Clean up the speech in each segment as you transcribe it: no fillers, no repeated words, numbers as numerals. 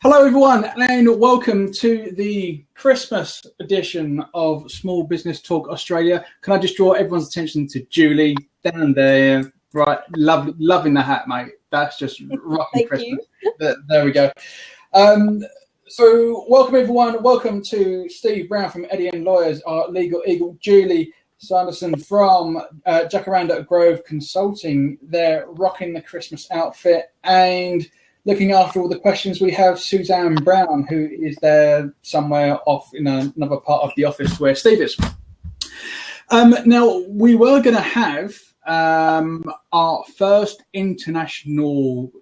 Hello everyone and welcome to the Christmas edition of Small Business Talk Australia. Can I just draw everyone's attention to Julie down there? Right, loving the hat, mate. That's just rocking Christmas. There we go. So welcome everyone. Welcome to Steve Brown from Eddie and Lawyers, our legal eagle. Julie Sanderson from Jacaranda Grove Consulting. They're rocking the Christmas outfit and looking after all the questions. We have Suzanne Brown, who is there somewhere off in another part of the office where Steve is. Now, we were going to have our first international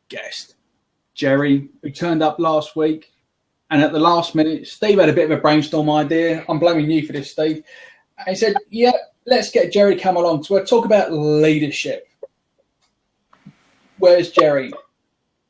guest, Jerry, who turned up last week. And at the last minute, Steve had a bit of a brainstorm idea. I'm blaming you for this, Steve. And he said, yeah, let's get Jerry to come along. So we'll talk about leadership. Where's Jerry?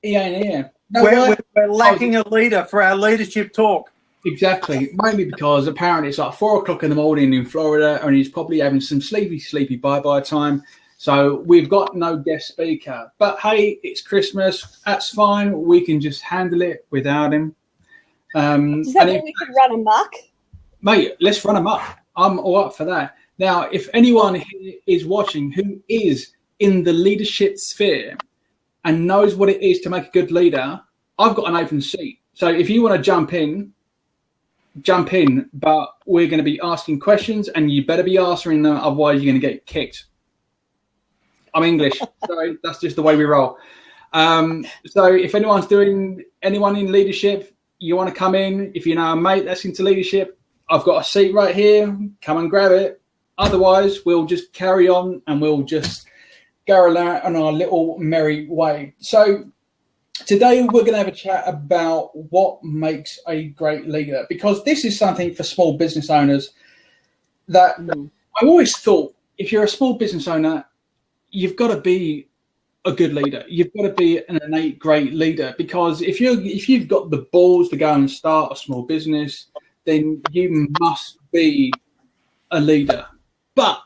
He ain't here. No, we're lacking a leader for our leadership talk. Exactly. Mainly because apparently it's like 4 o'clock in the morning in Florida and he's probably having some sleepy bye-bye time. So we've got no guest speaker. But hey, it's Christmas. That's fine. We can just handle it without him. Does that mean we could run amok? Mate, let's run amok. I'm all up for that. Now, if anyone here is watching who is in the leadership sphere and knows what it is to make a good leader, I've got an open seat. So if you want to jump in, but we're going to be asking questions and you better be answering them, otherwise you're going to get kicked. I'm English, sorry, that's just the way we roll. So if anyone in leadership, you want to come in, if you know a mate that's into leadership, I've got a seat right here, come and grab it. Otherwise, we'll just carry on and we'll just go along on our little merry way. So today we're going to have a chat about what makes a great leader, because this is something for small business owners that I always thought if you're a small business owner, you've got to be a good leader. You've got to be an innate great leader, because if you've got the balls to go and start a small business, then you must be a leader. But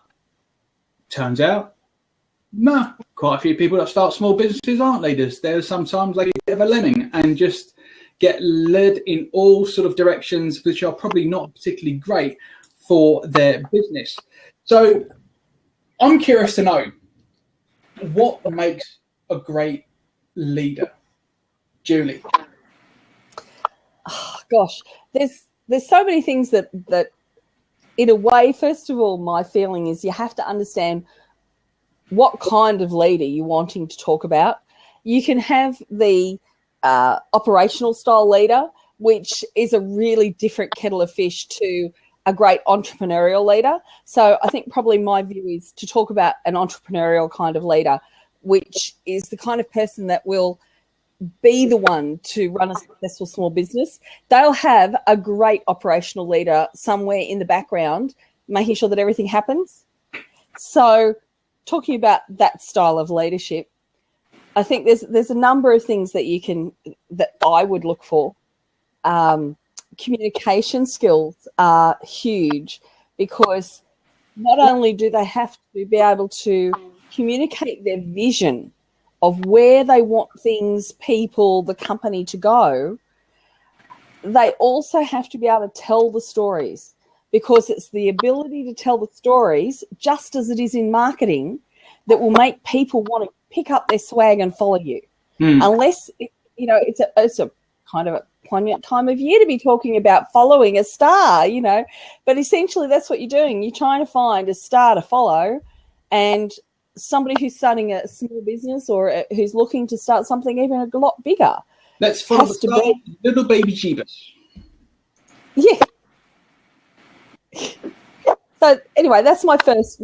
turns out, no, quite a few people that start small businesses aren't leaders. They're sometimes like a bit of a lemming and just get led in all sort of directions which are probably not particularly great for their business. So I'm curious to know, what makes a great leader? Julie. Oh, gosh, there's so many things that in a way, first of all, my feeling is you have to understand what kind of leader you're wanting to talk about. You can have the operational style leader, which is a really different kettle of fish to a great entrepreneurial leader. So I think probably my view is to talk about an entrepreneurial kind of leader, which is the kind of person that will be the one to run a successful small business. They'll have a great operational leader somewhere in the background, making sure that everything happens. So talking about that style of leadership, I think there's a number of things that I would look for. Communication skills are huge, because not only do they have to be able to communicate their vision of where they want things, people, the company to go, they also have to be able to tell the stories, because it's the ability to tell the stories, just as it is in marketing, that will make people want to pick up their swag and follow you. Unless, it's a kind of a poignant time of year to be talking about following a star, but essentially that's what you're doing. You're trying to find a star to follow, and somebody who's starting a small business or who's looking to start something even a lot bigger. Let's follow the star, little baby Jeebus. Yeah. So anyway, that's my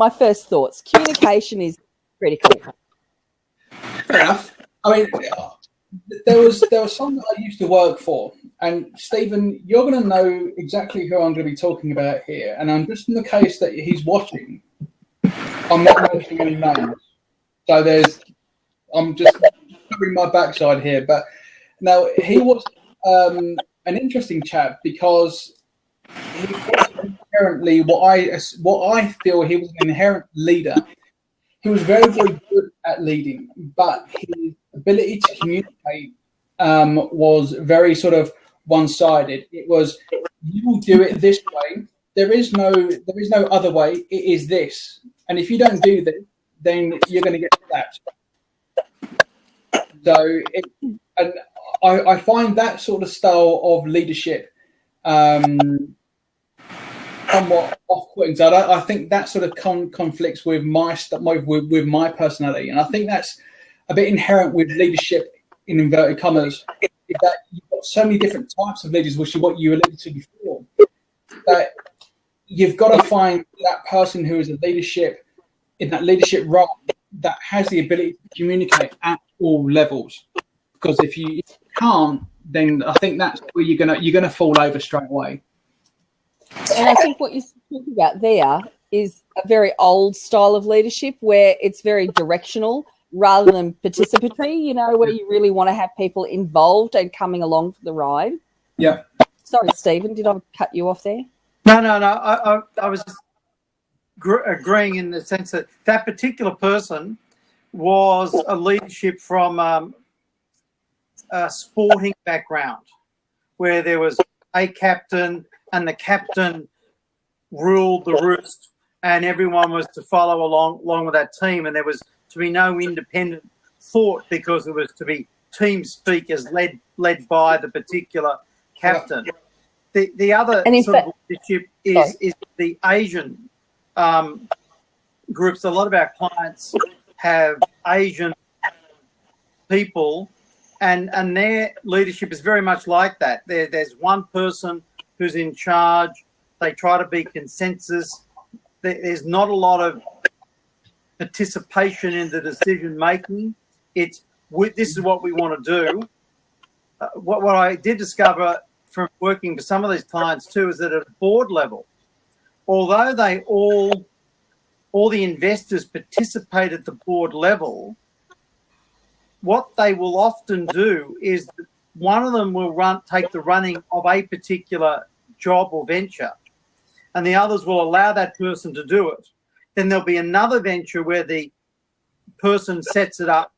first thoughts. Communication is critical. Fair enough. I mean, there was someone that I used to work for, and Stephen, you're going to know exactly who I'm going to be talking about here. And I'm just in the case that he's watching, I'm not mentioning any names. So I'm just covering my backside here. But now he was an interesting chap, because he was inherently what I feel he was an inherent leader. He was very, very good at leading, but his ability to communicate was very sort of one-sided. It was, you will do it this way. There is no other way. It is this, and if you don't do this, then you're going to get slapped. So, and I find that sort of style of leadership somewhat off-putting. So I think that sort of conflicts with with my personality, and I think that's a bit inherent with leadership in inverted commas. Is that you've got so many different types of leaders, which is what you alluded to before. That you've got to find that person who is in that leadership role that has the ability to communicate at all levels. Because if you can't, then I think that's where you're gonna fall over straight away. And I think what you're talking about there is a very old style of leadership where it's very directional rather than participatory, you know, where you really want to have people involved and coming along for the ride. Yeah. Sorry, Stephen, did I cut you off there? No. I was just agreeing in the sense that that particular person was a leadership from a sporting background where there was a captain and the captain ruled the roost and everyone was to follow along with that team, and there was to be no independent thought because it was to be team speak as led by the particular captain. The other sort of leadership is the Asian groups. A lot of our clients have Asian people, and their leadership is very much like that. There's one person who's in charge. They try to be consensus. There's not a lot of participation in the decision making. It's this is what we want to do. What I did discover from working with some of these clients too is that at a board level, although they all the investors participate at the board level, what they will often do is one of them will take the running of a particular job or venture, and the others will allow that person to do it. Then there'll be another venture where the person sets it up,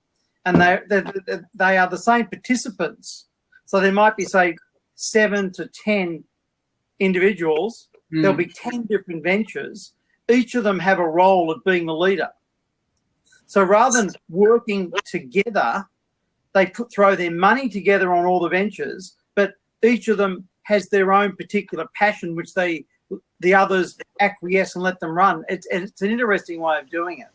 and they are the same participants. So there might be, say, 7 to 10 individuals. There'll be 10 different ventures. Each of them have a role of being the leader. So rather than working together, they throw their money together on all the ventures, but each of them has their own particular passion, which the others acquiesce and let them run. It's an interesting way of doing it.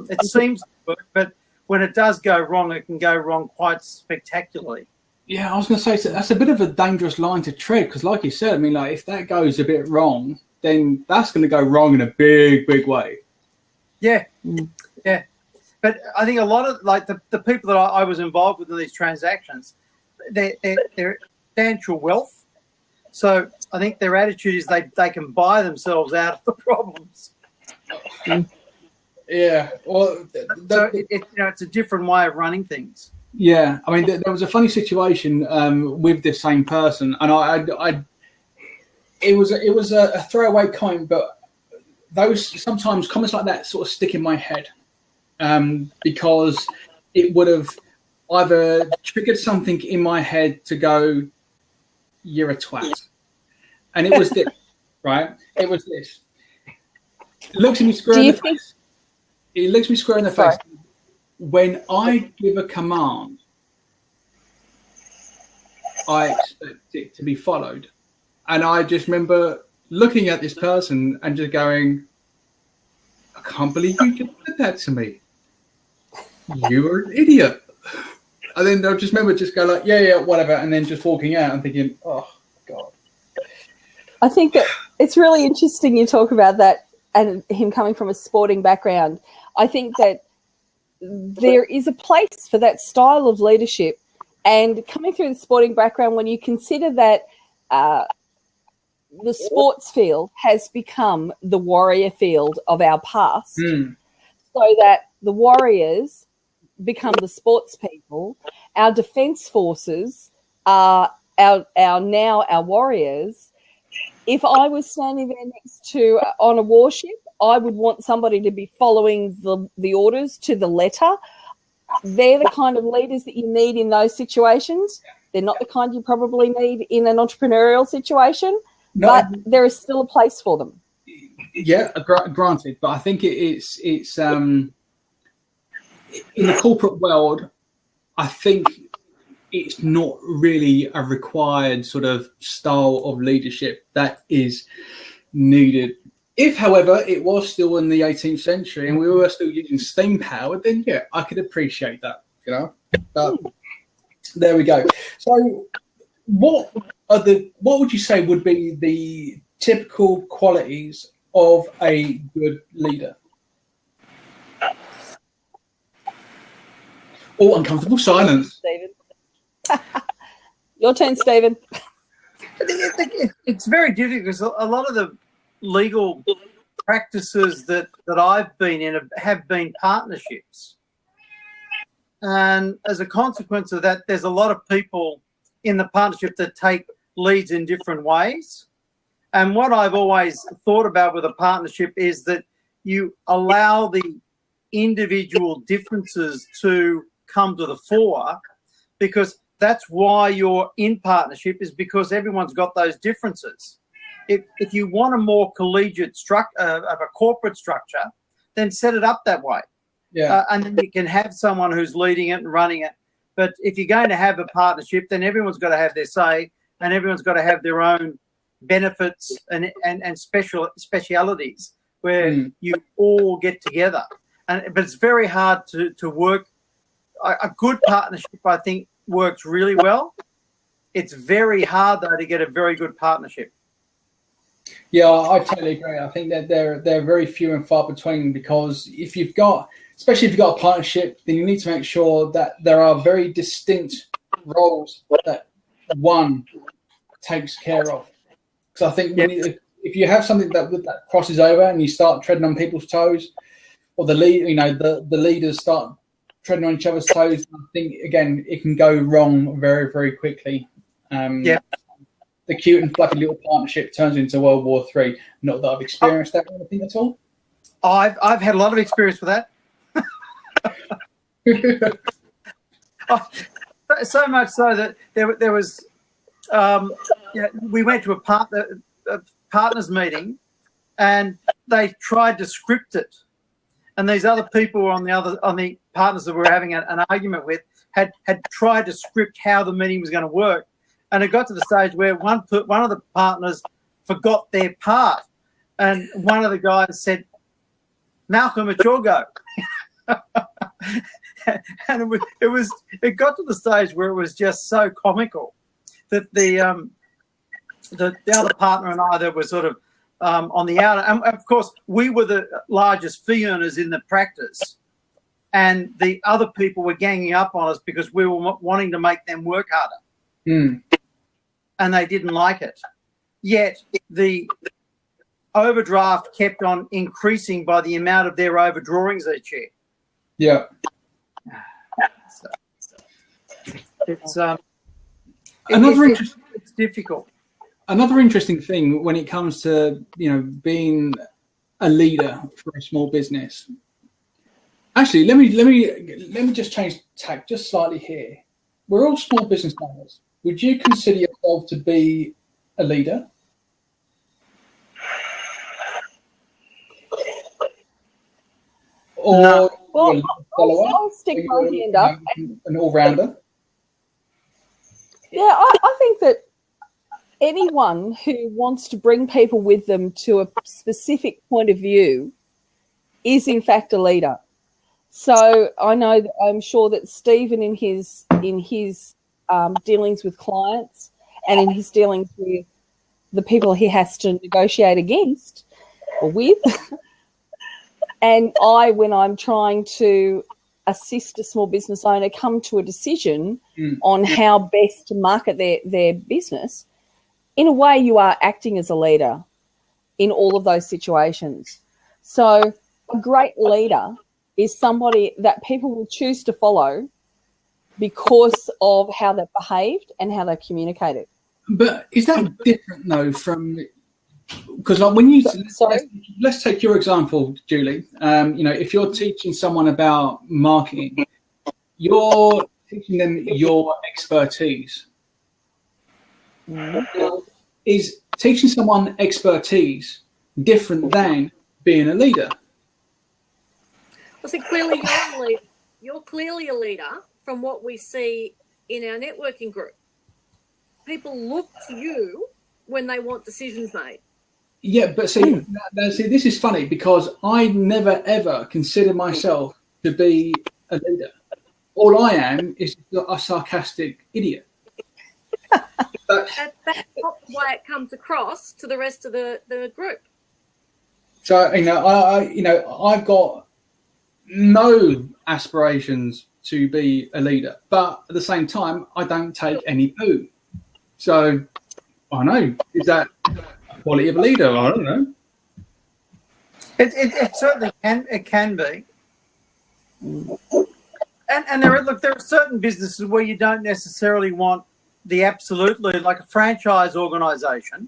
It seems to work, but when it does go wrong, it can go wrong quite spectacularly. Yeah, I was going to say, so that's a bit of a dangerous line to tread because, like you said, I mean, like if that goes a bit wrong, then that's going to go wrong in a big, big way. Yeah. But I think a lot of like the people that I was involved with in these transactions, they're substantial wealth. So I think their attitude is they can buy themselves out of the problems. Yeah. Well, so it's a different way of running things. Yeah. I mean, there was a funny situation with this same person, and it was a throwaway comment, but those sometimes comments like that sort of stick in my head because it would have either triggered something in my head to go, "You're a twat," and it was this, right? It was this. It looks at me square in the face. It looks me square in the face. When I give a command, I expect it to be followed. And I just remember looking at this person and just going, I can't believe you just did that to me. You are an idiot. And then I just remember just go like, yeah, whatever. And then just walking out and thinking, oh, God. I think that it's really interesting you talk about that and him coming from a sporting background. I think that there is a place for that style of leadership, and coming through the sporting background, when you consider that the sports field has become the warrior field of our past, so that the warriors become the sports people, our defence forces are our warriors. If I was standing there next to on a warship, I would want somebody to be following the orders to the letter. they're the kind of leaders that you need in those situations. They're not the kind you probably need in an entrepreneurial situation, but there is still a place for them. Yeah, granted, but I think it's in the corporate world, I think it's not really a required sort of style of leadership that is needed. If, however, it was still in the 18th century and we were still using steam power, then yeah, I could appreciate that, you know. But there we go. So, what would you say would be the typical qualities of a good leader? Oh, uncomfortable silence. Stephen. Your turn, Stephen. It's very difficult because a lot of the legal practices that I've been in have been partnerships. And as a consequence of that, there's a lot of people in the partnership that take leads in different ways. And what I've always thought about with a partnership is that you allow the individual differences to come to the fore, because that's why you're in partnership, is because everyone's got those differences. If you want a more collegiate of a corporate structure, then set it up that way. Yeah. And then you can have someone who's leading it and running it. But if you're going to have a partnership, then everyone's got to have their say, and everyone's got to have their own benefits and specialities where you all get together. But it's very hard to work. A good partnership, I think, works really well. It's very hard, though, to get a very good partnership. Yeah, I totally agree. I think that they're very few and far between, because especially if you've got a partnership, then you need to make sure that there are very distinct roles that one takes care of. Because I think if you have something that crosses over and you start treading on people's toes, or the leaders start treading on each other's toes, I think again it can go wrong very, very quickly. The cute and fluffy little partnership turns into World War III. Not that I've experienced that kind of thing at all. I've had a lot of experience with that. So much so that there was, we went to a partners meeting, and they tried to script it, and these other people on the partners that we were having an argument with had tried to script how the meeting was going to work, and it got to the stage where one of the partners forgot their part, and one of the guys said, "Malcolm, it's your go." And it got to the stage where it was just so comical that the other partner and I that were sort of on the outer, and of course we were the largest fee earners in the practice, and the other people were ganging up on us because we were wanting to make them work harder, and they didn't like it. Yet the overdraft kept on increasing by the amount of their overdrawings each year. Yeah. So it's difficult. Another interesting thing when it comes to being a leader for a small business. Actually, let me just change tack just slightly here. We're all small business owners. Would you consider yourself to be a leader? Or no. Well, I'll stick my hand up. An all-rounder? Yeah, I think that anyone who wants to bring people with them to a specific point of view is, in fact, a leader. So I'm sure that Stephen, in his dealings with clients and in his dealings with the people he has to negotiate against or with, and when I'm trying to assist a small business owner come to a decision on how best to market their business, in a way you are acting as a leader in all of those situations. So a great leader is somebody that people will choose to follow because of how they've behaved and how they've communicated. But is that different, though, from... Because like when you let's take your example, Julie. If you're teaching someone about marketing, you're teaching them your expertise. Is teaching someone expertise different than being a leader? Well, see, clearly you're a leader. You're clearly a leader from what we see in our networking group. People look to you when they want decisions made. Yeah, but see, this is funny because I never ever consider myself to be a leader. All I am is a sarcastic idiot. That's not the way it comes across to the rest of the group. So I've got no aspirations to be a leader, but at the same time, I don't take any poo. So I know, is that quality of a leader? I don't know. It certainly can. It can be. And there are certain businesses where you don't necessarily want the absolute lead, like a franchise organisation.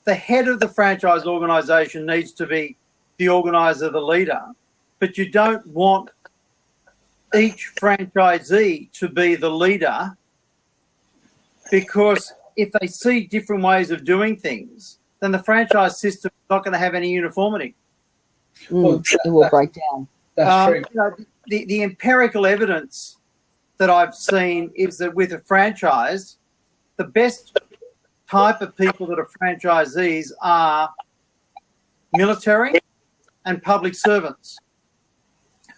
The head of the franchise organisation needs to be the organiser, the leader, but you don't want each franchisee to be the leader, because if they see different ways of doing things, then the franchise system is not going to have any uniformity. It will break down. That's true. The empirical evidence that I've seen is that with a franchise, the best type of people that are franchisees are military and public servants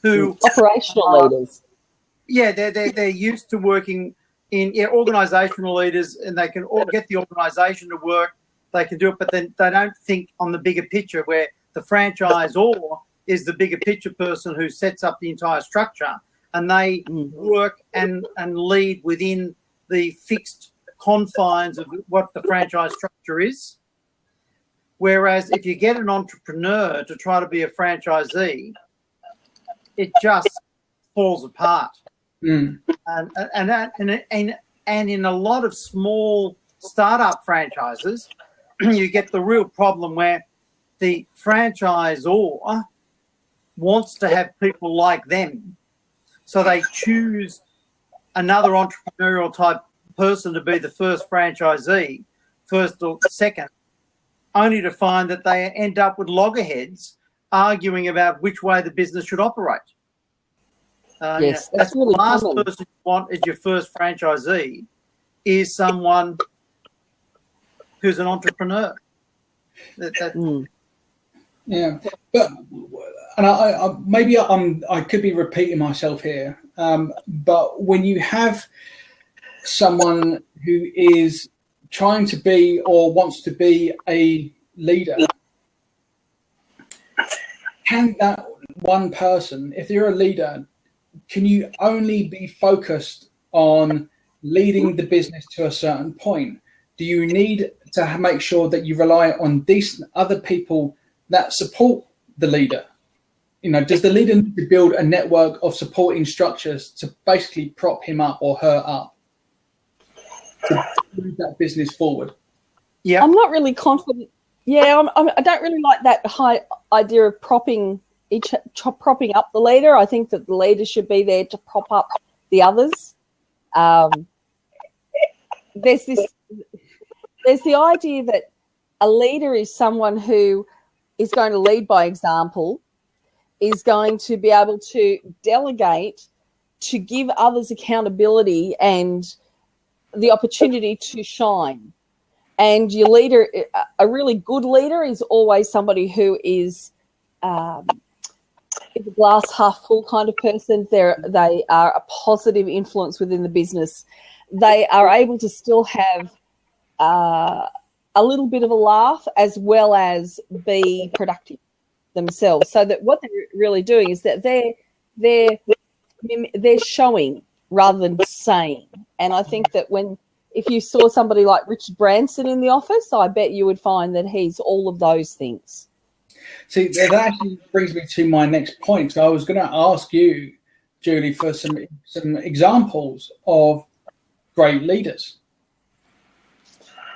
who operational leaders. Yeah, they're used to working in organisational leaders, and they can get the organisation to work. They can do it, but then they don't think on the bigger picture, where the franchisor is the bigger picture person who sets up the entire structure, and they work and lead within the fixed confines of what the franchise structure is. Whereas if you get an entrepreneur to try to be a franchisee, it just falls apart. And in a lot of small startup franchises, you get the real problem where the franchisor wants to have people like them, so they choose another entrepreneurial type person to be the first franchisee, first or second, only to find that they end up with loggerheads arguing about which way the business should operate. Yes, that's really the last common. person you want as your first franchisee is someone who's an entrepreneur. Yeah, but and I could be repeating myself here, but when you have someone who is trying to be or wants to be a leader, can that one person, if you're a leader, can you only be focused on leading the business to a certain point? Do you need to make sure that you rely on decent other people that support the leader? Does the leader need to build a network of supporting structures to basically prop him up or her up to move that business forward? Yeah, I'm not really confident. Yeah, I don't really like that high idea of propping up the leader. I think that the leader should be there to prop up the others. There's the idea that a leader is someone who is going to lead by example, is going to be able to delegate, to give others accountability and the opportunity to shine. And your leader, a really good leader, is always somebody who is a glass half full kind of person. They are a positive influence within the business. They are able to still have a little bit of a laugh as well as be productive themselves. So that what they're really doing is that they're showing rather than saying. And I think that if you saw somebody like Richard Branson in the office, I bet you would find that he's all of those things. See, that actually brings me to my next point. So I was going to ask you, Julie, for some examples of great leaders.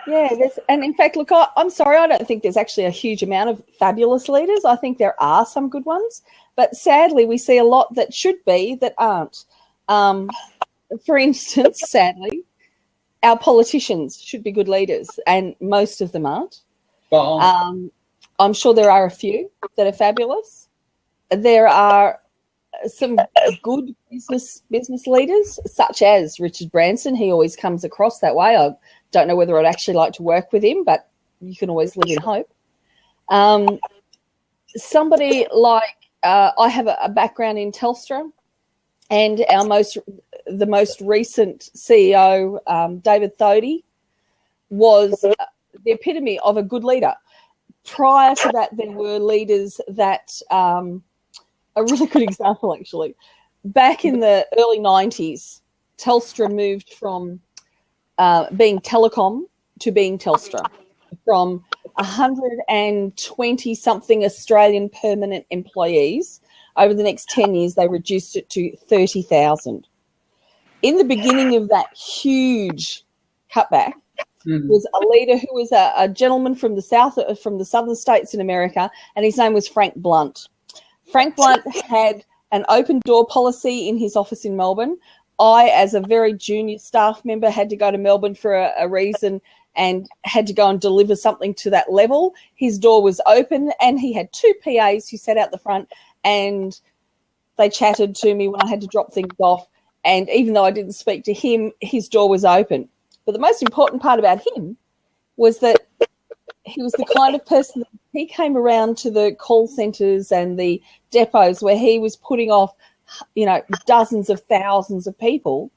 Yeah, and in fact, look, I'm sorry, I don't think there's actually a huge amount of fabulous leaders. I think there are some good ones, but sadly we see a lot that should be that aren't. For instance, sadly, our politicians should be good leaders, and most of them aren't. I'm sure there are a few that are fabulous. There are some good business leaders, such as Richard Branson. He always comes across that way. I don't know whether I'd actually like to work with him, but you can always live in hope. Somebody like I have a background in Telstra, and the most recent CEO, David Thodey, was the epitome of a good leader. Prior to that, there were leaders that a really good example, actually. Back in the early 90s, Telstra moved from being Telecom to being Telstra. From 120-something Australian permanent employees, over the next 10 years, they reduced it to 30,000. In the beginning of that huge cutback, was a leader who was a gentleman from the southern states in America, and his name was Frank Blunt. Frank Blunt had an open door policy in his office in Melbourne. I, as a very junior staff member, had to go to Melbourne for a reason and had to go and deliver something to that level. His door was open, and he had 2 PAs who sat out the front, and they chatted to me when I had to drop things off. And even though I didn't speak to him, his door was open. But the most important part about him was that he was the kind of person that he came around to the call centres and the depots where he was putting off, dozens of thousands of people.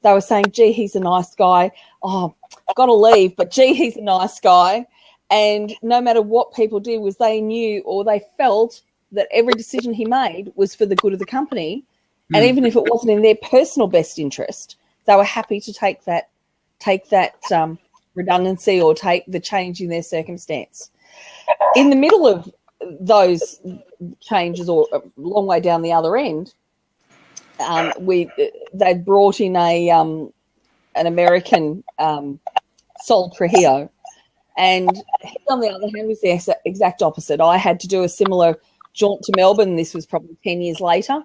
They were saying, gee, he's a nice guy. Oh, I've got to leave, but gee, he's a nice guy. And no matter what people did, was they knew or they felt that every decision he made was for the good of the company. And even if it wasn't in their personal best interest, they were happy to take that redundancy or take the change in their circumstance. In the middle of those changes, or a long way down the other end, they brought in an American Sol Trujillo, and he, on the other hand, was the exact opposite. I had to do a similar jaunt to Melbourne. This was probably 10 years later,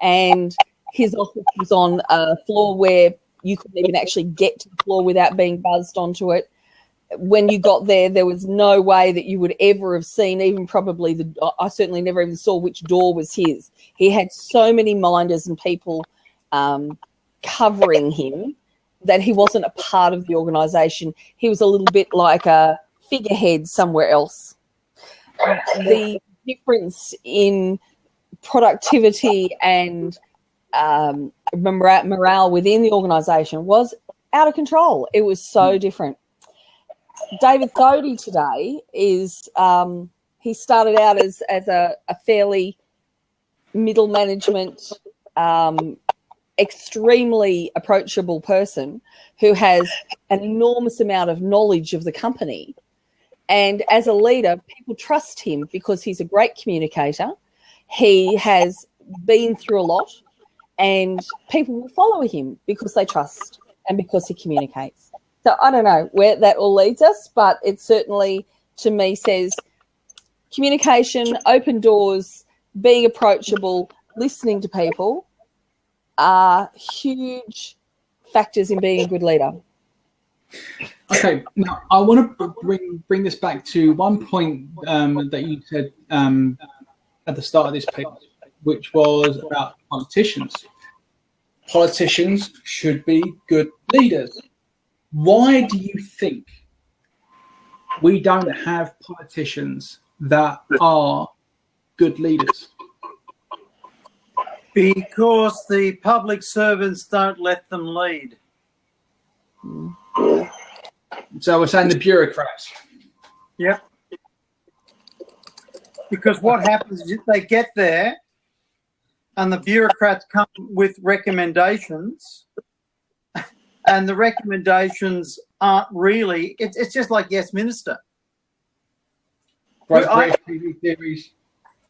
and his office was on a floor where you couldn't even actually get to the floor without being buzzed onto it. When you got there, there was no way that you would ever have seen, even probably I certainly never even saw which door was his. He had so many minders and people covering him that he wasn't a part of the organisation. He was a little bit like a figurehead somewhere else. The difference in productivity and morale within the organisation was out of control. It was so different. David Thodey today is he started out as a fairly middle management, extremely approachable person who has an enormous amount of knowledge of the company. And as a leader, people trust him because he's a great communicator. He has been through a lot, and people will follow him because they trust and because he communicates. So I don't know where that all leads us, but it certainly, to me, says communication, open doors, being approachable, listening to people are huge factors in being a good leader. Okay, now I want to bring this back to one point that you said at the start of this piece, which was about politicians. Politicians should be good leaders. Why do you think we don't have politicians that are good leaders? Because the public servants don't let them lead. So we're saying the bureaucrats. Yep. Because what happens is they get there and the bureaucrats come with recommendations, and the recommendations aren't really, it's just like Yes Minister. Great TV series.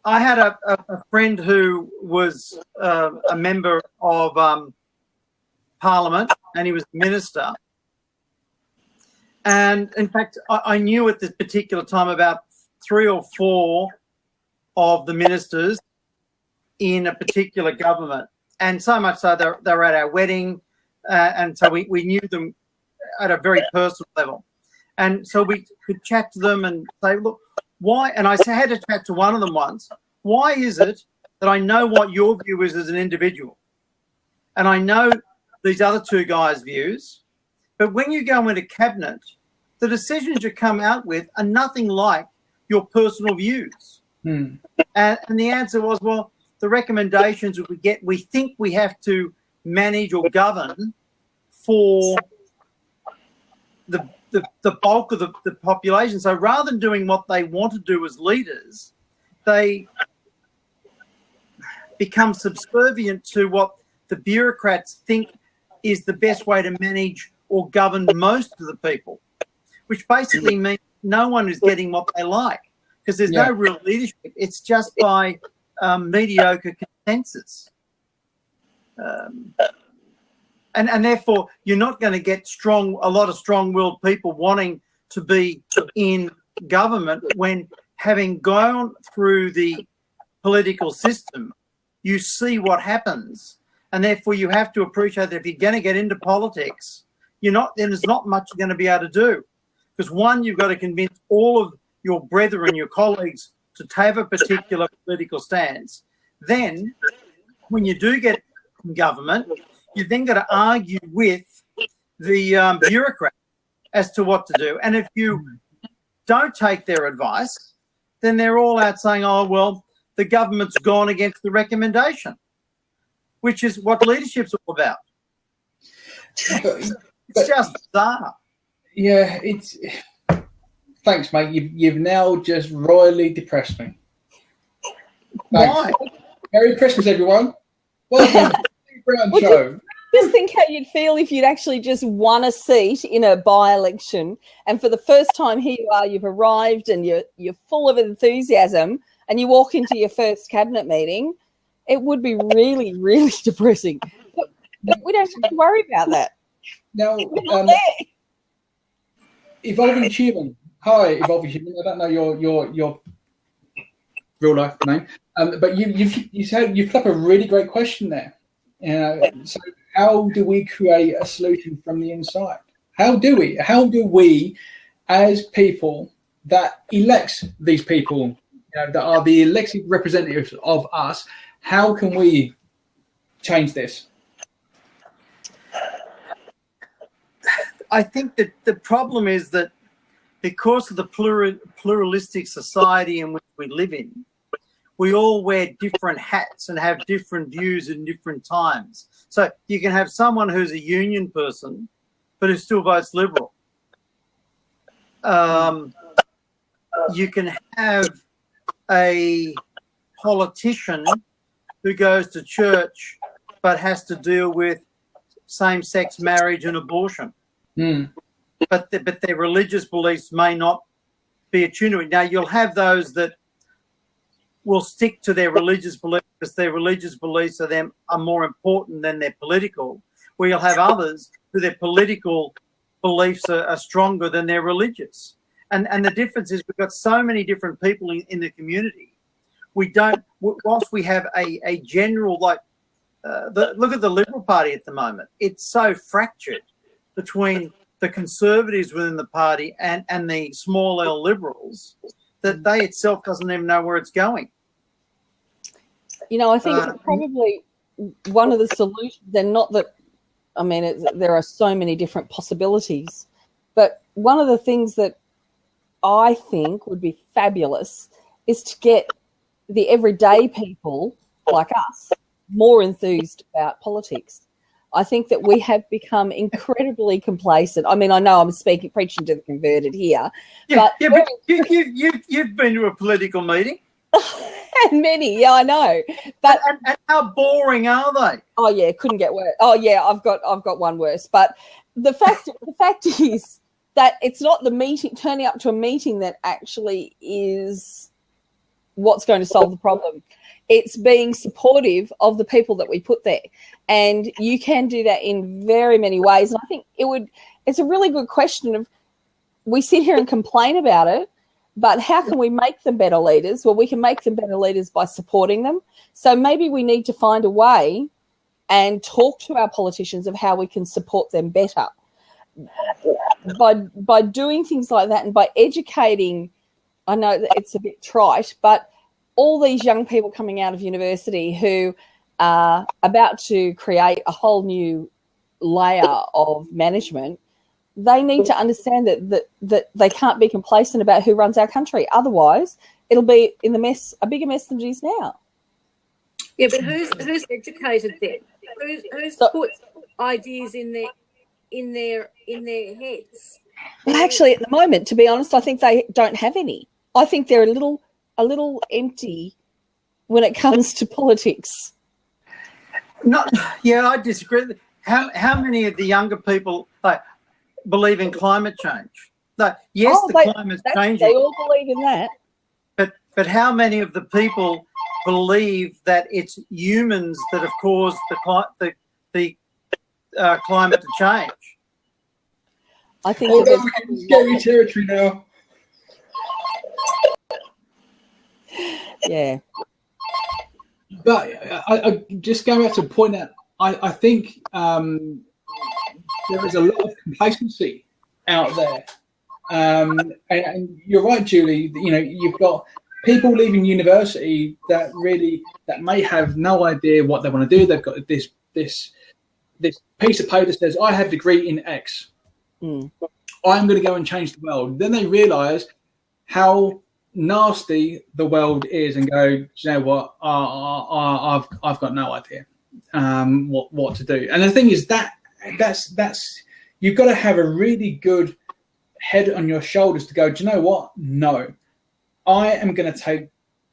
I had a friend who was a member of Parliament, and he was a minister. And in fact, I knew at this particular time about 3 or 4 of the ministers in a particular government. And so much so they were at our wedding, and so we knew them at a very personal level. And so we could chat to them and say, look, why? And I had to chat to one of them once. Why is it that I know what your view is as an individual, and I know these other two guys' views, but when you go into cabinet, the decisions you come out with are nothing like your personal views? And the answer was, well, the recommendations that we get, we think we have to manage or govern for the bulk of the population. So rather than doing what they want to do as leaders, they become subservient to what the bureaucrats think is the best way to manage or govern most of the people, which basically means no one is getting what they like, because there's no real leadership. It's just by mediocre consensus. And therefore, you're not going to get a lot of strong-willed people wanting to be in government when, having gone through the political system, you see what happens. And therefore, you have to appreciate that if you're going to get into politics, then there's not much you're going to be able to do. Because one, you've got to convince all of your brethren, your colleagues, to have a particular political stance. Then, when you do get in government, you've then got to argue with the bureaucrat as to what to do. And if you don't take their advice, then they're all out saying, oh, well, the government's gone against the recommendation, which is what leadership's all about. It's just bizarre. Yeah, thanks, mate. You've now just royally depressed me. Thanks. Why? Merry Christmas, everyone. Welcome to the Brown Show. Just think how you'd feel if you'd actually just won a seat in a by-election, and for the first time here you are, you've arrived and you're full of enthusiasm, and you walk into your first cabinet meeting. It would be really, really depressing. But we don't have to worry about that. Now, Evolving Human. Hi, Evolving Human. I don't know your real life name, but you put up a really great question there. So how do we create a solution from the inside? How do we, as people that elects these people, that are the elected representatives of us, how can we change this? I think that the problem is that because of the pluralistic society in which we live in, we all wear different hats and have different views in different times. So you can have someone who's a union person, but who still votes Liberal. You can have a politician who goes to church but has to deal with same-sex marriage and abortion. But their religious beliefs may not be attuned to it. Now, you'll have those that will stick to their religious beliefs because their religious beliefs are more important than their political, where you'll have others who their political beliefs are stronger than their religious. And the difference is we've got so many different people in the community. We don't, whilst we have a general, look at the Liberal Party at the moment. It's so fractured between the Conservatives within the party and the small L Liberals that they itself doesn't even know where it's going. I think probably one of the solutions, and not that, there are so many different possibilities, but one of the things that I think would be fabulous is to get the everyday people like us more enthused about politics. I think that we have become incredibly complacent. I know I'm preaching to the converted here. But you've been to a political meeting. And many, I know. But and how boring are they? Oh yeah, couldn't get worse. Oh yeah, I've got one worse. But the fact is that it's not the meeting, turning up to a meeting, that actually is what's going to solve the problem. It's being supportive of the people that we put there. And you can do that in very many ways. And I think it's a really good question of, we sit here and complain about it, but how can we make them better leaders? Well, we can make them better leaders by supporting them. So maybe we need to find a way and talk to our politicians of how we can support them better. By doing things like that and by educating, I know that it's a bit trite, but all these young people coming out of university who are about to create a whole new layer of management, they need to understand that they can't be complacent about who runs our country. Otherwise, it'll be in the mess, a bigger mess than it is now. Yeah, but who's educated them? Who's put ideas in their heads? Well, actually, at the moment, to be honest, I think they don't have any. I think they're a little empty when it comes to politics. I disagree. How many of the younger people believe in climate change? Yes, climate's changing. They all believe in that. But how many of the people believe that it's humans that have caused the climate to change? I think we're in scary territory now. Yeah. But I just go back to point that I think there is a lot of complacency out there. And you're right, Julie, you've got people leaving university that may have no idea what they want to do. They've got this piece of paper that says, I have a degree in X. I'm going to go and change the world. Then they realise how nasty the world is and go, do you know what? I've got no idea what to do. And the thing is that's you've got to have a really good head on your shoulders to go, do you know what? No, I am going to take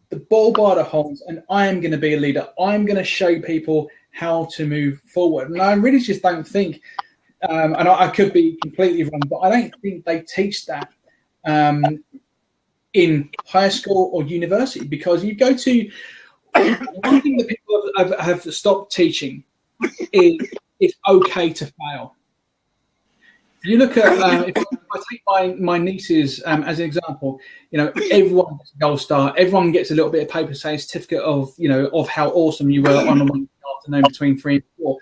the ball by the horns and I am going to be a leader. I'm going to show people how to move forward. And I really just don't think, and I could be completely wrong, but I don't think they teach that in high school or university, because you go to one thing that people have stopped teaching is it's okay to fail. You look at if I take my nieces as an example, everyone gets a gold star, everyone gets a little bit of paper saying certificate of of how awesome you were on a Monday afternoon between 3 and 4.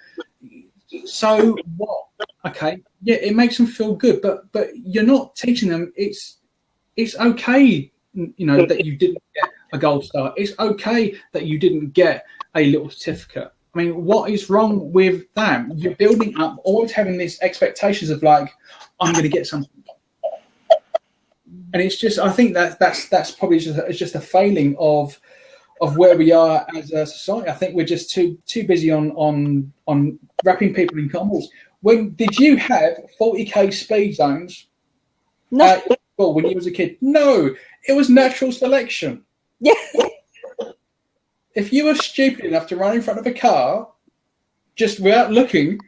So what? Okay, yeah, it makes them feel good, but you're not teaching them it's okay, that you didn't get a gold star. It's okay that you didn't get a little certificate. I mean, what is wrong with that? You're building up, always having these expectations of I'm going to get something, and it's just, I think that's probably just a failing of where we are as a society. I think we're just too busy on wrapping people in commons. When did you have 40k speed zones? No. When you was a kid? No, it was natural selection. Yeah. If you were stupid enough to run in front of a car, just without looking,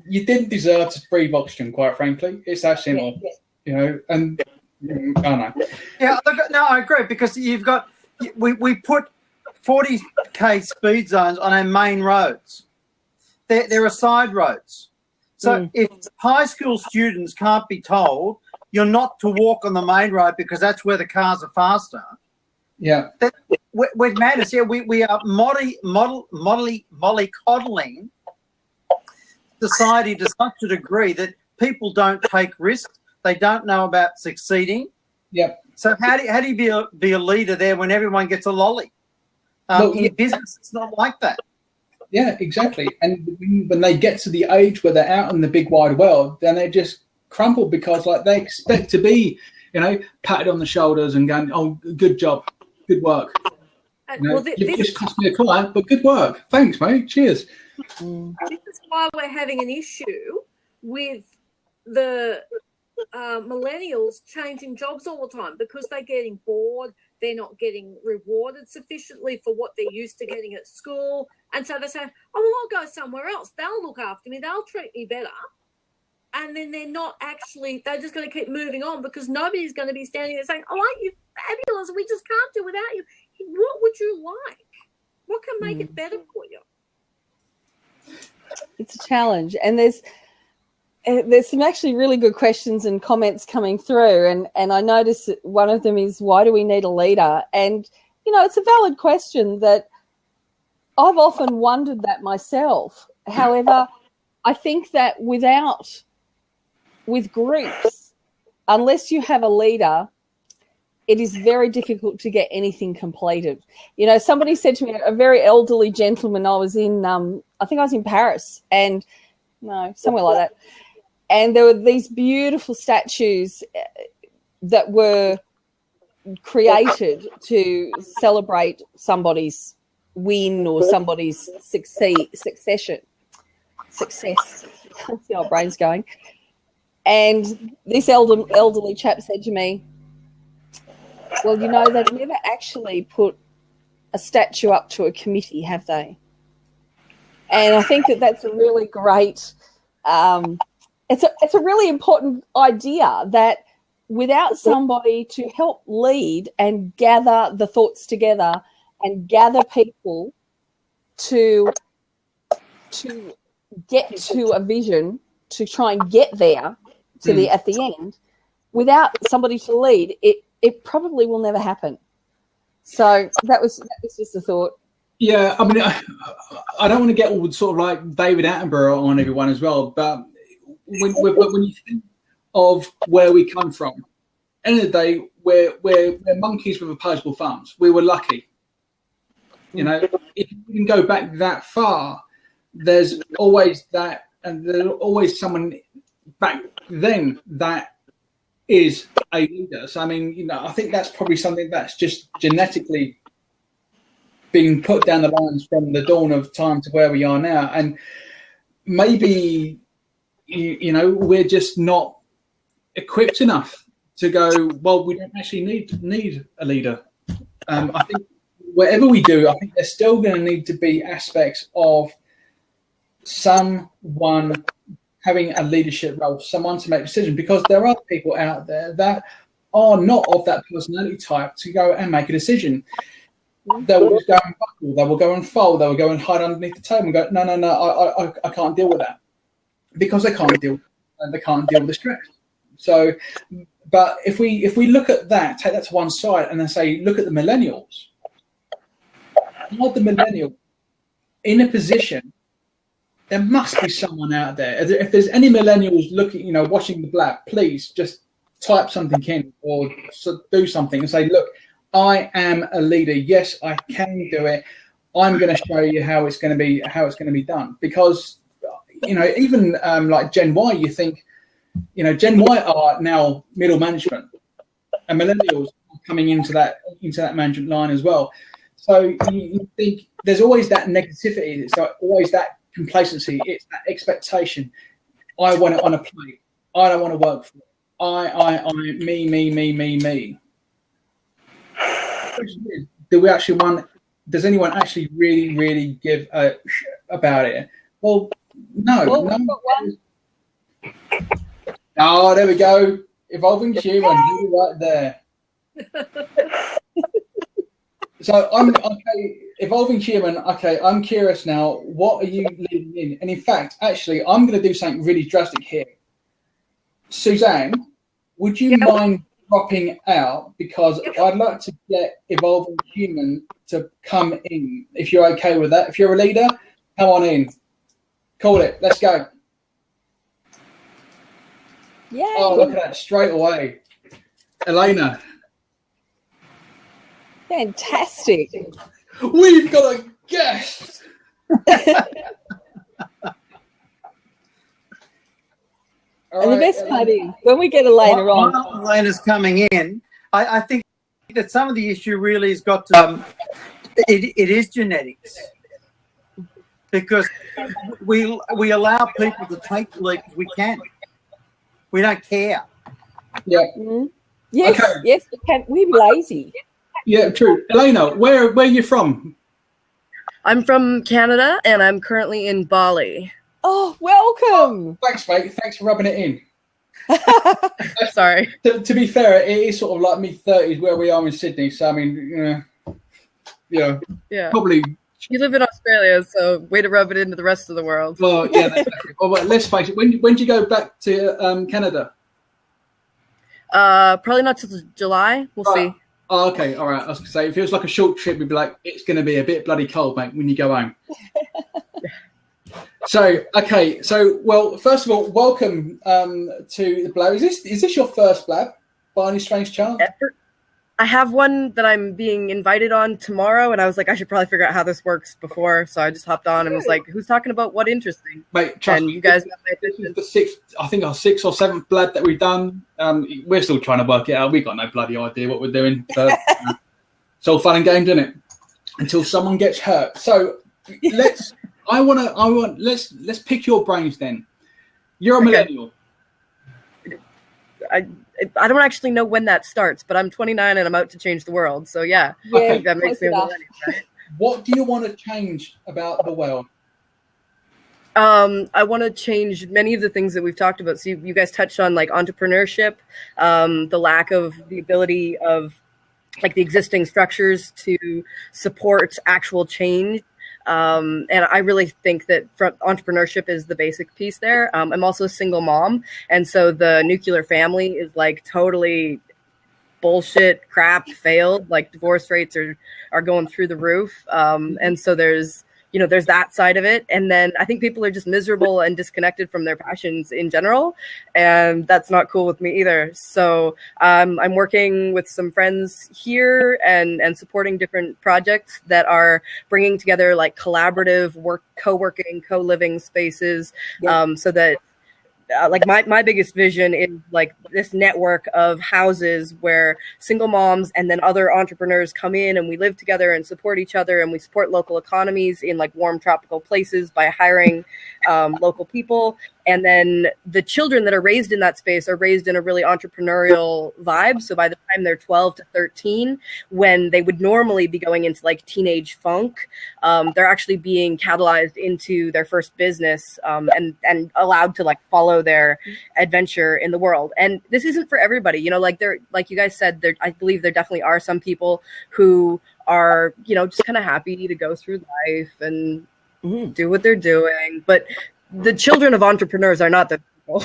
you didn't deserve to breathe oxygen, quite frankly. It's that simple, and I don't know. Yeah, no, I agree, because we put 40k speed zones on our main roads. There are side roads. So if high school students can't be told you're not to walk on the main road because that's where the cars are faster. Yeah. We're madness. Yeah, we are mollycoddling society to such a degree that people don't take risks. They don't know about succeeding. Yeah. So how do you be a leader there when everyone gets a lolly? In business, it's not like that. Yeah, exactly. And when they get to the age where they're out in the big wide world, then they just crumble because they expect to be, patted on the shoulders and going, oh, good job, good work. You've just cost me a client, but good work. Thanks, mate. Cheers. This is why we're having an issue with the millennials changing jobs all the time, because they're getting bored. They're not getting rewarded sufficiently for what they're used to getting at school. And so they say, oh, well, I'll go somewhere else. They'll look after me. They'll treat me better. And then they're just going to keep moving on, because nobody's going to be standing there saying, oh, aren't you fabulous? We just can't do without you. What would you like? What can make it better for you? It's a challenge. And there's some actually really good questions and comments coming through. And I noticed that one of them is, why do we need a leader? And, it's a valid question that I've often wondered that myself. However, I think that with groups, unless you have a leader, it is very difficult to get anything completed. You know, somebody said to me, a very elderly gentleman, I was in, I think I was in Paris, and no, somewhere like that. And there were these beautiful statues that were created to celebrate somebody's win or somebody's success. See how my brain's going. And this elderly chap said to me, well, you know, they've never actually put a statue up to a committee, have they? And I think that that's a really great, it's a really important idea that without somebody to help lead and gather the thoughts together and gather people to get to a vision, to try and get there to the at the end, without somebody to lead, it probably will never happen. So that was just a thought. Yeah, I mean, I don't want to get all sort of like David Attenborough on everyone as well, but when you think of where we come from, end of the day, we're monkeys with opposable thumbs. We were lucky. You know, if you can go back that far, there's always that, and there's always someone back then that is a leader. So, I mean, you know, I think that's probably something that's just genetically being put down the lines from the dawn of time to where we are now. And maybe, you know, we're just not equipped enough to go, well, we don't actually need a leader. I think whatever we do, I think there's still going to need to be aspects of someone having a leadership role, someone to make decisions, because there are people out there that are not of that personality type to go and make a decision. They will just go and buckle, they will go and fold, they will go and hide underneath the table and go, no, I can't deal with that, because they can't deal with the stress. So, but if we look at that, take that to one side, and then say, look at the millennials. Are the millennials in a position? There must be someone out there. If there's any millennials looking, you know, watching the Blab, please just type something in or do something and say, look, I am a leader. Yes, I can do it. I'm going to show you how it's going to be done. Because, you know, even like Gen Y, you think, you know, Gen Y are now middle management, and millennials are coming into that management line as well. So you think there's always that negativity. It's like always that complacency. It's that expectation. I want it on a plate. I don't want to work for it. Me. Do we actually want? Does anyone actually really give a about it? Well, no. Well, we've got one. Oh, there we go. Evolving human, right there. So I'm okay. Evolving human. Okay, I'm curious now. What are you leading in? And in fact, actually, I'm going to do something really drastic here. Suzanne, would you mind dropping out, because I'd like to get Evolving Human to come in, if you're okay with that. If you're a leader, come on in. Call it. Let's go. Yay. Oh, look at that, straight away. Elena. Fantastic. We've got a guest. And the best part is, when we get Elena on. While Elena's coming in, I think that some of the issue really has got to, it is genetics. Because we allow people to take the lead because we can. We don't care. Yeah. Mm-hmm. Yes, okay. Yes, we can. We're lazy. Yeah, true. Elena, where are you from? I'm from Canada, and I'm currently in Bali. Oh, welcome. Thanks, mate. Thanks for rubbing it in. Sorry. To be fair, it is sort of like mid-30s where we are in Sydney. So, I mean, yeah. Probably. You live in Australia, so way to rub it into the rest of the world. Well, yeah. Well, let's face it. When do you go back to Canada? Probably not till July. We'll see. Oh, okay, all right. I was going to say, if it was like a short trip, we'd be like, it's going to be a bit bloody cold, mate, when you go home. So, okay. So, well, first of all, welcome to the Blab. Is this your first Blab, by any strange chance? I have one that I'm being invited on tomorrow, and I was like, I should probably figure out how this works before. So I just hopped on and was like, who's talking about what interesting? Mate, trust me, you guys got my this attention. is the sixth, I think our sixth or seventh Blab that we've done. We're still trying to work it out. We've got no bloody idea what we're doing. But, it's all fun and games, isn't it? Until someone gets hurt. So let's pick your brains then. You're a millennial. I don't actually know when that starts, but I'm 29 and I'm out to change the world. So yeah, Okay. I think that makes me a millennial, right? What do you want to change about the world? I want to change many of the things that we've talked about. So you guys touched on like entrepreneurship, the lack of the ability of like the existing structures to support actual change. And I really think that entrepreneurship is the basic piece there. I'm also a single mom. And so the nuclear family is like totally bullshit, crap, failed. Like divorce rates are going through the roof. And so there's that side of it. And then I think people are just miserable and disconnected from their passions in general. And that's not cool with me either. So I'm working with some friends here and supporting different projects that are bringing together like collaborative co-working, co-living spaces. So that like my biggest vision is like this network of houses where single moms and then other entrepreneurs come in and we live together and support each other, and we support local economies in like warm tropical places by hiring local people. And then the children that are raised in that space are raised in a really entrepreneurial vibe. So by the time they're 12 to 13, when they would normally be going into like teenage funk, they're actually being catalyzed into their first business and allowed to like follow their adventure in the world. And this isn't for everybody, like you guys said, I believe there definitely are some people who are, just kind of happy to go through life and do what they're doing. But the children of entrepreneurs are not those people,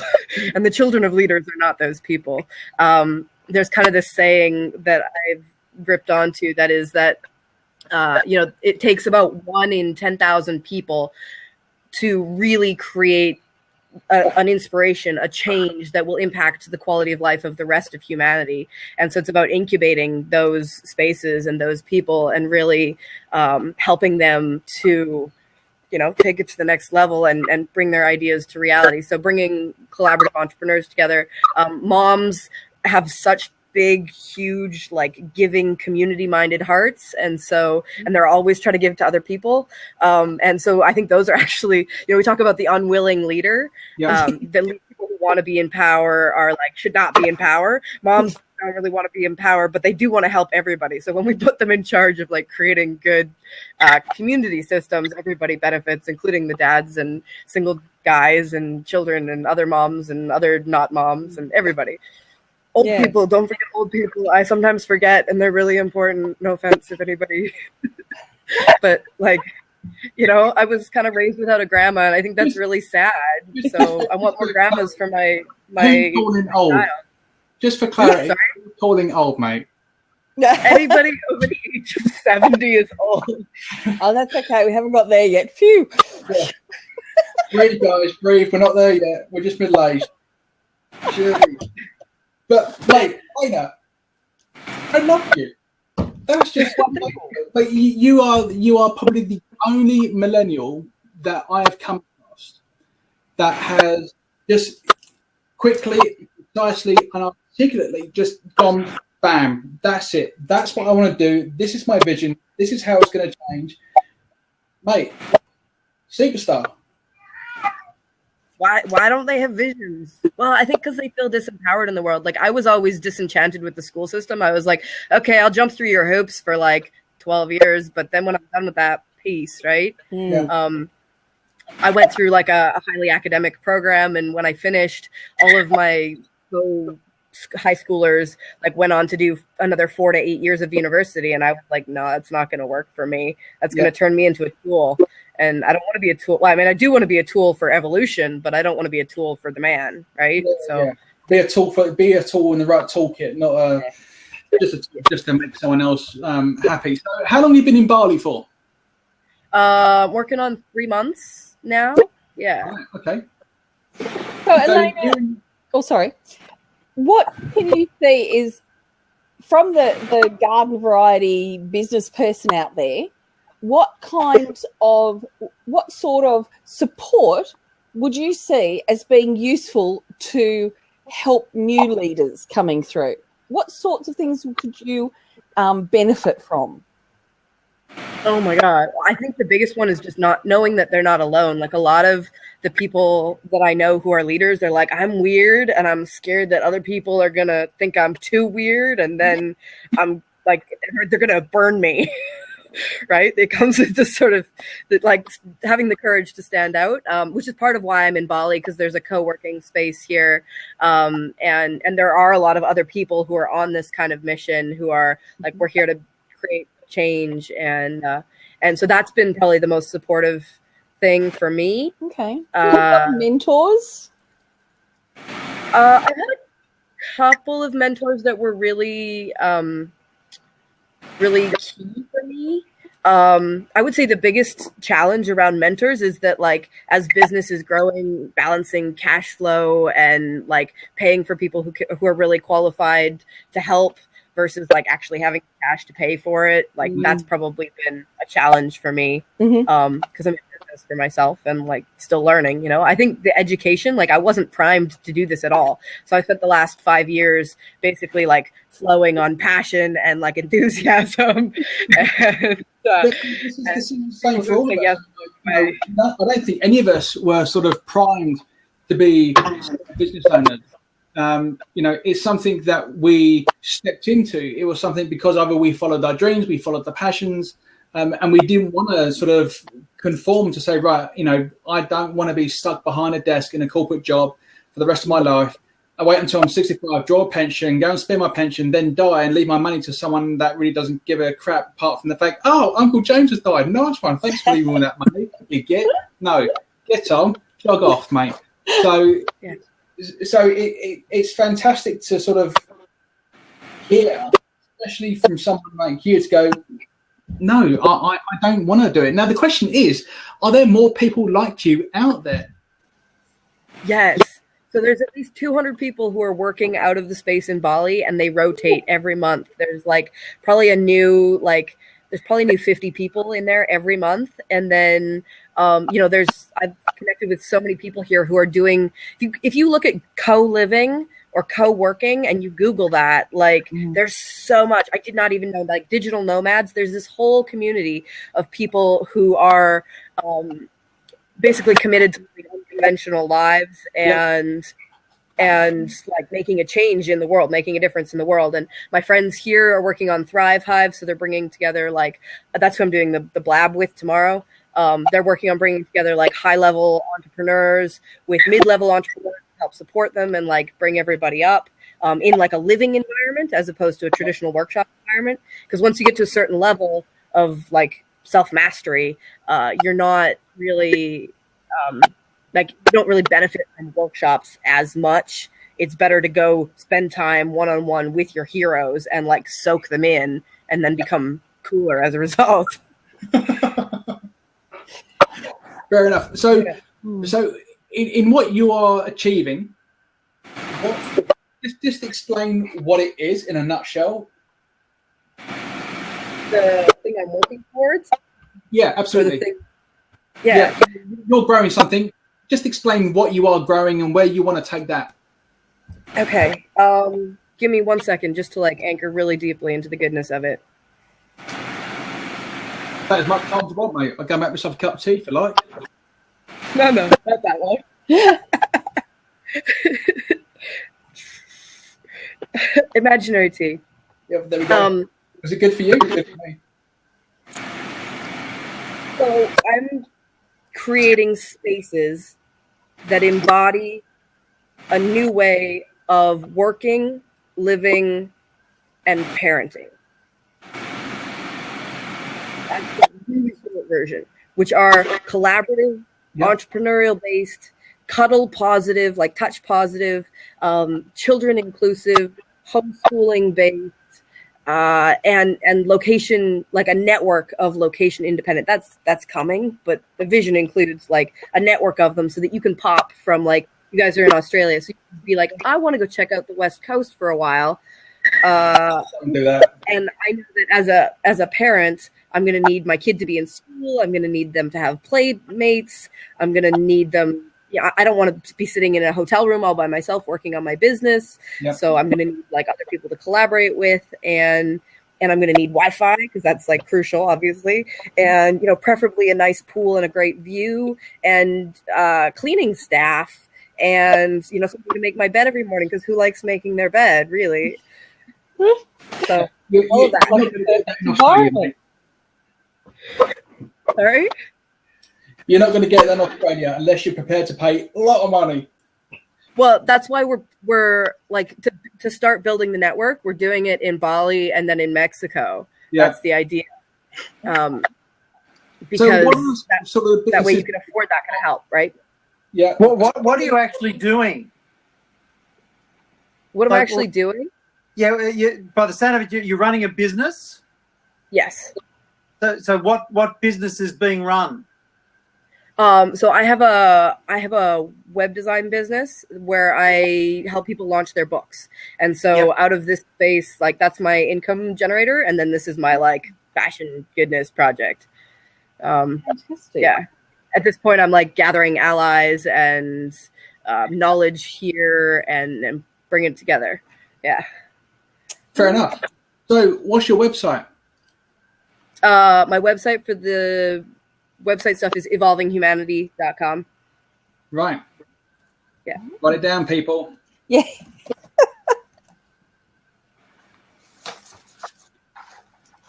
and the children of leaders are not those people. There's kind of this saying that I've gripped onto that is that, it takes about 1 in 10,000 people to really create an inspiration, a change that will impact the quality of life of the rest of humanity. And so it's about incubating those spaces and those people and really helping them to take it to the next level and bring their ideas to reality. So bringing collaborative entrepreneurs together. Moms have such big, huge, like giving, community-minded hearts. And they're always trying to give to other people. And so I think those are actually, we talk about the unwilling leader. Yeah. The people who want to be in power are like, should not be in power. Moms don't really want to be in power, but they do want to help everybody. So when we put them in charge of like creating good community systems, everybody benefits, including the dads and single guys and children and other moms and other not moms and everybody. Old people, don't forget old people. I sometimes forget, and they're really important. No offense if anybody, but like, I was kind of raised without a grandma, and I think that's really sad. So I want more grandmas for my calling old? Child. Just for clarity, calling old, mate. Anybody over the age of 70 is old. Oh, that's okay. We haven't got there yet. Phew. Yeah. Breathe, guys, breathe. We're not there yet. We're just middle-aged. But, mate, Elena, I love you. That's just like you are probably the only millennial that I have come across that has just quickly, precisely, and articulately just gone, bam, that's it. That's what I want to do. This is my vision. This is how it's going to change. Mate, superstar. Why don't they have visions? Well, I think because they feel disempowered in the world. Like I was always disenchanted with the school system. I was like, okay, I'll jump through your hoops for like 12 years. But then when I'm done with that piece, right? Yeah. I went through like a highly academic program. And when I finished, all of my high schoolers like went on to do another 4 to 8 years of university. And I was like, no, that's not going to work for me. That's going to turn me into a tool. And I don't want to be a tool. Well, I mean, I do want to be a tool for evolution, but I don't want to be a tool for the man, right? Be a tool in the right toolkit, not a just to make someone else happy. So how long have you been in Bali for? Working on 3 months now. Yeah. Right, okay. So Elena, sorry. What can you see is from the garden variety business person out there, what sort of support would you see as being useful to help new leaders coming through? What sorts of things could you benefit from? Oh my God. I think the biggest one is just not knowing that they're not alone. Like a lot of the people that I know who are leaders, they're like, I'm weird and I'm scared that other people are going to think I'm too weird. And then I'm like, they're going to burn me. Right? It comes with this sort of like having the courage to stand out, which is part of why I'm in Bali, because there's a co-working space here. And there are a lot of other people who are on this kind of mission who are like, we're here to create change. And so that's been probably the most supportive thing for me. Okay. Mentors? I've had a couple of mentors that were really key for me. I would say the biggest challenge around mentors is that, like, as business is growing, balancing cash flow and like paying for people who are really qualified to help versus like actually having cash to pay for it. Like that's probably been a challenge for me. Because I'm in business for myself and like still learning, you know. I think the education, like I wasn't primed to do this at all. So I spent the last 5 years basically like flowing on passion and like enthusiasm. And, this is the same for all of us. I don't think any of us were sort of primed to be business owners. You know, it's something that we stepped into. It was something because either we followed our dreams, we followed the passions, and we didn't want to sort of conform to say, right, you know, I don't want to be stuck behind a desk in a corporate job for the rest of my life. I wait until I'm 65, draw a pension, go and spend my pension, then die and leave my money to someone that really doesn't give a crap apart from the fact, oh, Uncle James has died. Nice one. Thanks for leaving all that money. You get on, jog off, mate. So, yeah. So it's fantastic to sort of hear, especially from someone like you, to go, no, I don't want to do it. Now, the question is, are there more people like you out there? Yes. So there's at least 200 people who are working out of the space in Bali, and they rotate every month. There's like probably there's probably new 50 people in there every month. And then, you know, I've connected with so many people here who are doing, if you look at co-living or co-working and you Google that, like there's so much. I did not even know, like digital nomads. There's this whole community of people who are basically committed to living unconventional lives and like making a change in the world, making a difference in the world. And my friends here are working on Thrive Hive. So they're bringing together, like, that's who I'm doing the blab with tomorrow. They're working on bringing together like high-level entrepreneurs with mid-level entrepreneurs to help support them and like bring everybody up in like a living environment as opposed to a traditional workshop environment. Because once you get to a certain level of like self-mastery, you're not really like you don't really benefit from workshops as much. It's better to go spend time one-on-one with your heroes and like soak them in and then become cooler as a result. Fair enough. So in what you are achieving, just explain what it is in a nutshell. The thing I'm working towards? Yeah, absolutely. Yeah. You're growing something. Just explain what you are growing and where you want to take that. Okay. Give me 1 second just to like anchor really deeply into the goodness of it. That as much time as you want, mate. I'll go make myself a cup of tea if you like. No, not that long. Imaginary tea. Yeah, there we go. Was it good for you? Good for me. So I'm creating spaces that embody a new way of working, living, and parenting. That's the really short version, which are collaborative, entrepreneurial-based, cuddle positive, like touch positive, children inclusive, homeschooling-based, and location, like a network of location independent. That's coming, but the vision includes like a network of them so that you can pop from, like, you guys are in Australia, so you can be like, I want to go check out the West Coast for a while. Do that. And I know that as a parent, I'm going to need my kid to be in school. I'm going to need them to have playmates. I'm going to need them. Yeah, I don't want to be sitting in a hotel room all by myself working on my business. Yep. So I'm going to need like other people to collaborate with, and I'm going to need Wi-Fi because that's like crucial, obviously. And, you know, preferably a nice pool and a great view, and cleaning staff, and, you know, something to make my bed every morning, because who likes making their bed, really? So all of that. Sorry? You're not going to get that in Australia unless you're prepared to pay a lot of money. Well, that's why we're like, to start building the network, we're doing it in Bali and then in Mexico. Yeah. That's the idea. Because that way you can afford that kind of help, right? Yeah. What are you actually doing? What am I actually doing? Yeah, by the sound of it, you're running a business? Yes. So what business is being run? So I have a web design business where I help people launch their books. And so out of this space, like, that's my income generator. And then this is my like fashion goodness project. Fantastic. Yeah. At this point, I'm like gathering allies and knowledge here and bringing it together. Yeah. Fair enough. So what's your website? My website for the website stuff is evolvinghumanity.com. Right. Yeah. Write it down, people. Yeah.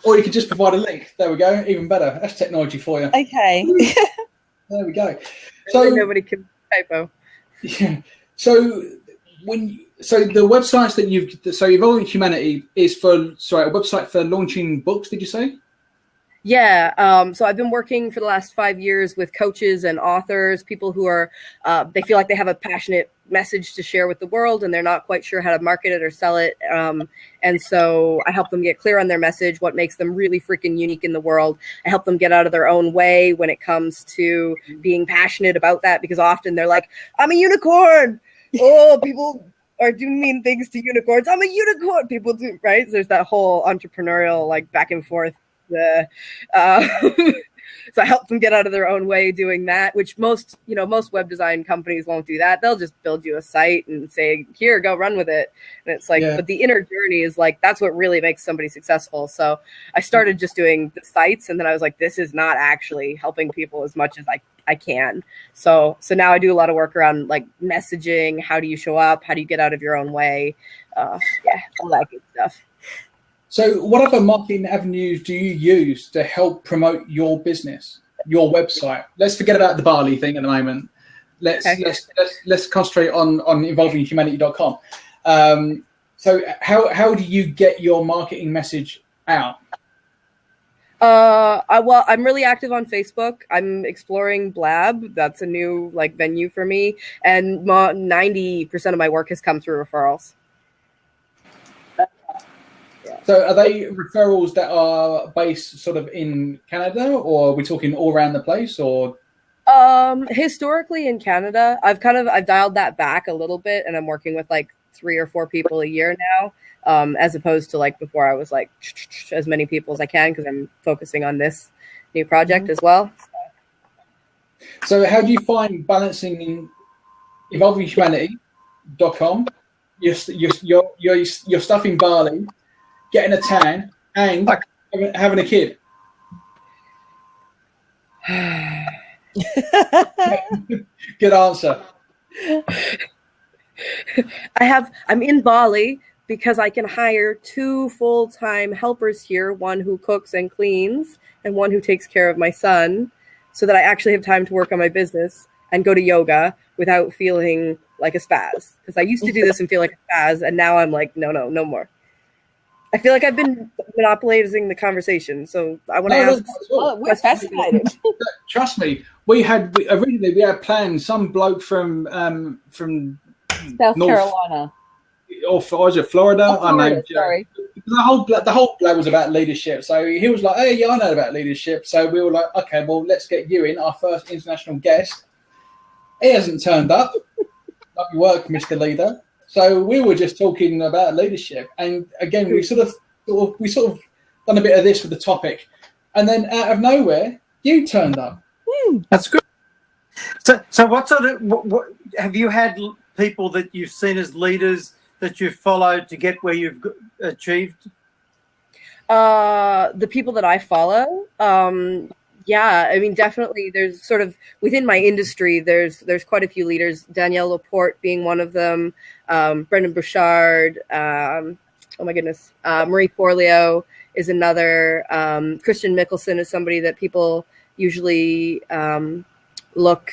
Or you could just provide a link. There we go. Even better. That's technology for you. Okay. There we go. So nobody can typo. Yeah. So the websites that Evolving Humanity is for, a website for launching books, did you say? Yeah. So I've been working for the last 5 years with coaches and authors, people who are, they feel like they have a passionate message to share with the world and they're not quite sure how to market it or sell it. And so I help them get clear on their message, what makes them really freaking unique in the world. I help them get out of their own way when it comes to being passionate about that, because often they're like, I'm a unicorn. Oh, people are doing mean things to unicorns. I'm a unicorn. People do, right? So there's that whole entrepreneurial, like, back and forth. So I help them get out of their own way doing that, which most web design companies won't do that. They'll just build you a site and say, here, go run with it. And it's like, but the inner journey is like, that's what really makes somebody successful. So I started just doing the sites, and then I was like, this is not actually helping people as much as I can. So now I do a lot of work around like messaging. How do you show up? How do you get out of your own way? All that good stuff. So what other marketing avenues do you use to help promote your business, your website? Let's forget about the Bali thing at the moment. Let's concentrate on evolvinghumanity.com. So how do you get your marketing message out? I'm really active on Facebook. I'm exploring Blab. That's a new like venue for me. And 90% of my work has come through referrals. So are they referrals that are based sort of in Canada, or are we talking all around the place, or? Historically in Canada, I've dialed that back a little bit, and I'm working with like 3 or 4 people a year now, as opposed to like before I was like as many people as I can, because I'm focusing on this new project as well. So how do you find balancing in evolvinghumanity.com, your stuff in Bali, getting a tan, and having a kid? Good answer. I'm in Bali because I can hire 2 full-time helpers here, one who cooks and cleans and one who takes care of my son, so that I actually have time to work on my business and go to yoga without feeling like a spaz. Because I used to do this and feel like a spaz, and now I'm like, no more. I feel like I've been monopolizing the conversation, so I want to ask. We're fascinated. Trust me, originally we had planned some bloke from South Carolina, or was it Florida? Florida, sorry. the whole play was about leadership. So he was like, "Hey, yeah, I know about leadership." So we were like, "Okay, well, let's get you in, our first international guest." He hasn't turned up. Lovely work, Mr. Leader. So we were just talking about leadership, and again, we sort of done a bit of this with the topic, and then out of nowhere, you turned up. That's good. So what sort of what have you had people that you've seen as leaders that you've followed to get where you've achieved? The people that I follow, yeah, I mean, definitely there's sort of within my industry, there's quite a few leaders, Danielle Laporte being one of them, Brendan Bouchard, oh my goodness, Marie Forleo is another, Christian Mickelson is somebody that people usually look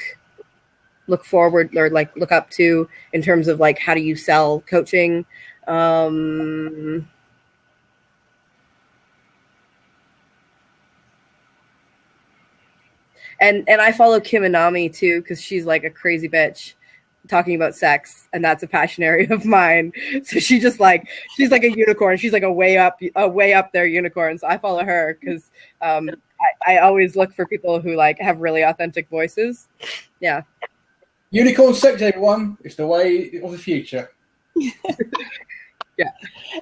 forward or like look up to in terms of like how do you sell coaching. And I follow Kim Anami too, because she's like a crazy bitch talking about sex, and that's a passion area of mine. So she's like a unicorn. She's like a way up there unicorn. So I follow her because I always look for people who like have really authentic voices. Yeah. Unicorn sex, everyone. It's the way of the future. Yeah.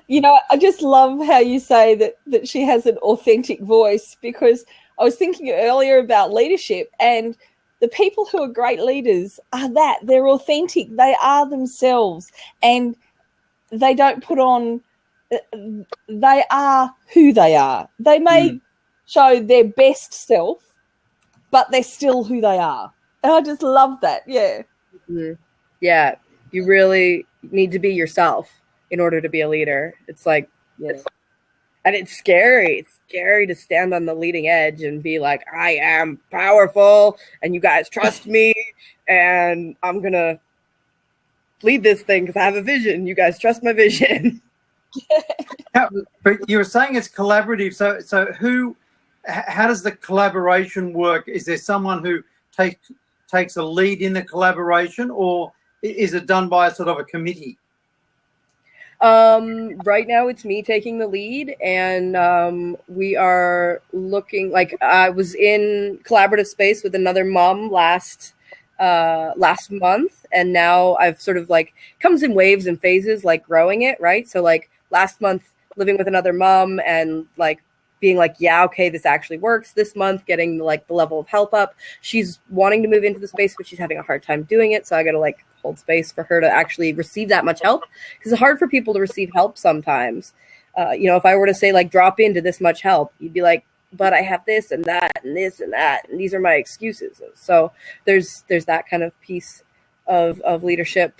You know, I just love how you say that she has an authentic voice, because I was thinking earlier about leadership, and the people who are great leaders are that. They're authentic. They are themselves, and they don't put on, they are who they are. They may show their best self, but they're still who they are. And I just love that. Yeah. Mm-hmm. Yeah. You really need to be yourself in order to be a leader. It's like, yes. And it's scary. It's scary to stand on the leading edge and be like, I am powerful and you guys trust me and I'm going to lead this thing because I have a vision. You guys trust my vision. But you were saying it's collaborative. So how does the collaboration work? Is there someone who takes a lead in the collaboration, or is it done by a sort of a committee? Right now it's me taking the lead, and we are looking, like, I was in collaborative space with another mom last month, and now I've sort of like comes in waves and phases, like growing it, right? So like last month living with another mom and like being like, yeah, okay, this actually works. This month getting like the level of help up. She's wanting to move into the space, but she's having a hard time doing it. So I got to like hold space for her to actually receive that much help, because it's hard for people to receive help sometimes. If I were to say like drop into this much help, you'd be like, but I have this and that and this and that, and these are my excuses. So there's that kind of piece of leadership.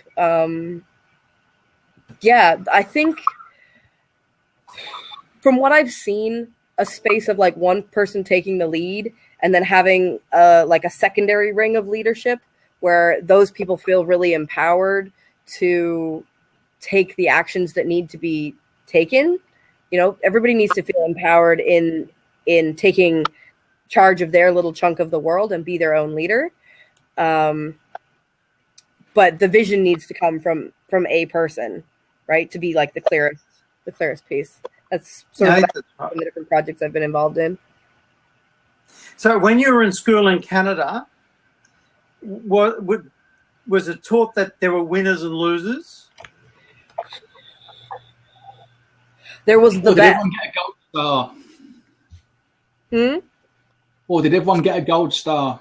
Yeah, I think from what I've seen, a space of like one person taking the lead and then having like a secondary ring of leadership where those people feel really empowered to take the actions that need to be taken. You know, everybody needs to feel empowered in taking charge of their little chunk of the world and be their own leader. But the vision needs to come from a person, right? To be like the clearest piece. That's sort of the different projects I've been involved in. So when you were in school in Canada, was it taught that there were winners and losers? There was the best. Did everyone get a gold star? Hmm? Or did everyone get a gold star?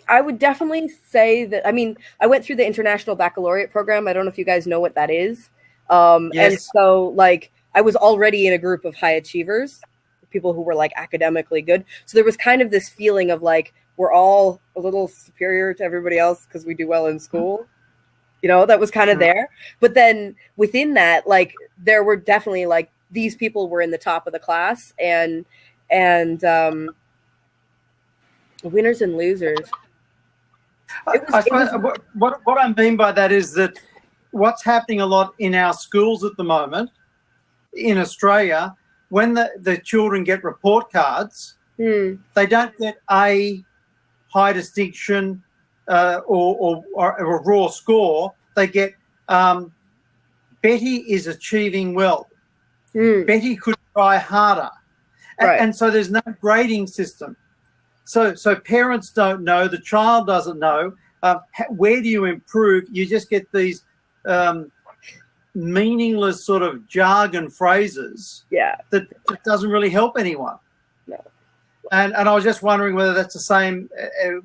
I would definitely say that, I mean, I went through the International Baccalaureate program. I don't know if you guys know what that is. Yes. And so, like, I was already in a group of high achievers, people who were, like, academically good. So there was kind of this feeling of, like, we're all a little superior to everybody else because we do well in school. You know, that was kind of there. But then within that, like, there were definitely, like, these people were in the top of the class, and winners and losers. I suppose what I mean by that is that what's happening a lot in our schools at the moment in Australia, when the children get report cards, they don't get A, high distinction, or a raw score, they get Betty is achieving well. Betty could try harder. And so there's no grading system. So parents don't know, the child doesn't know. Where do you improve? You just get these meaningless sort of jargon phrases that doesn't really help anyone. No. And I was just wondering whether that's the same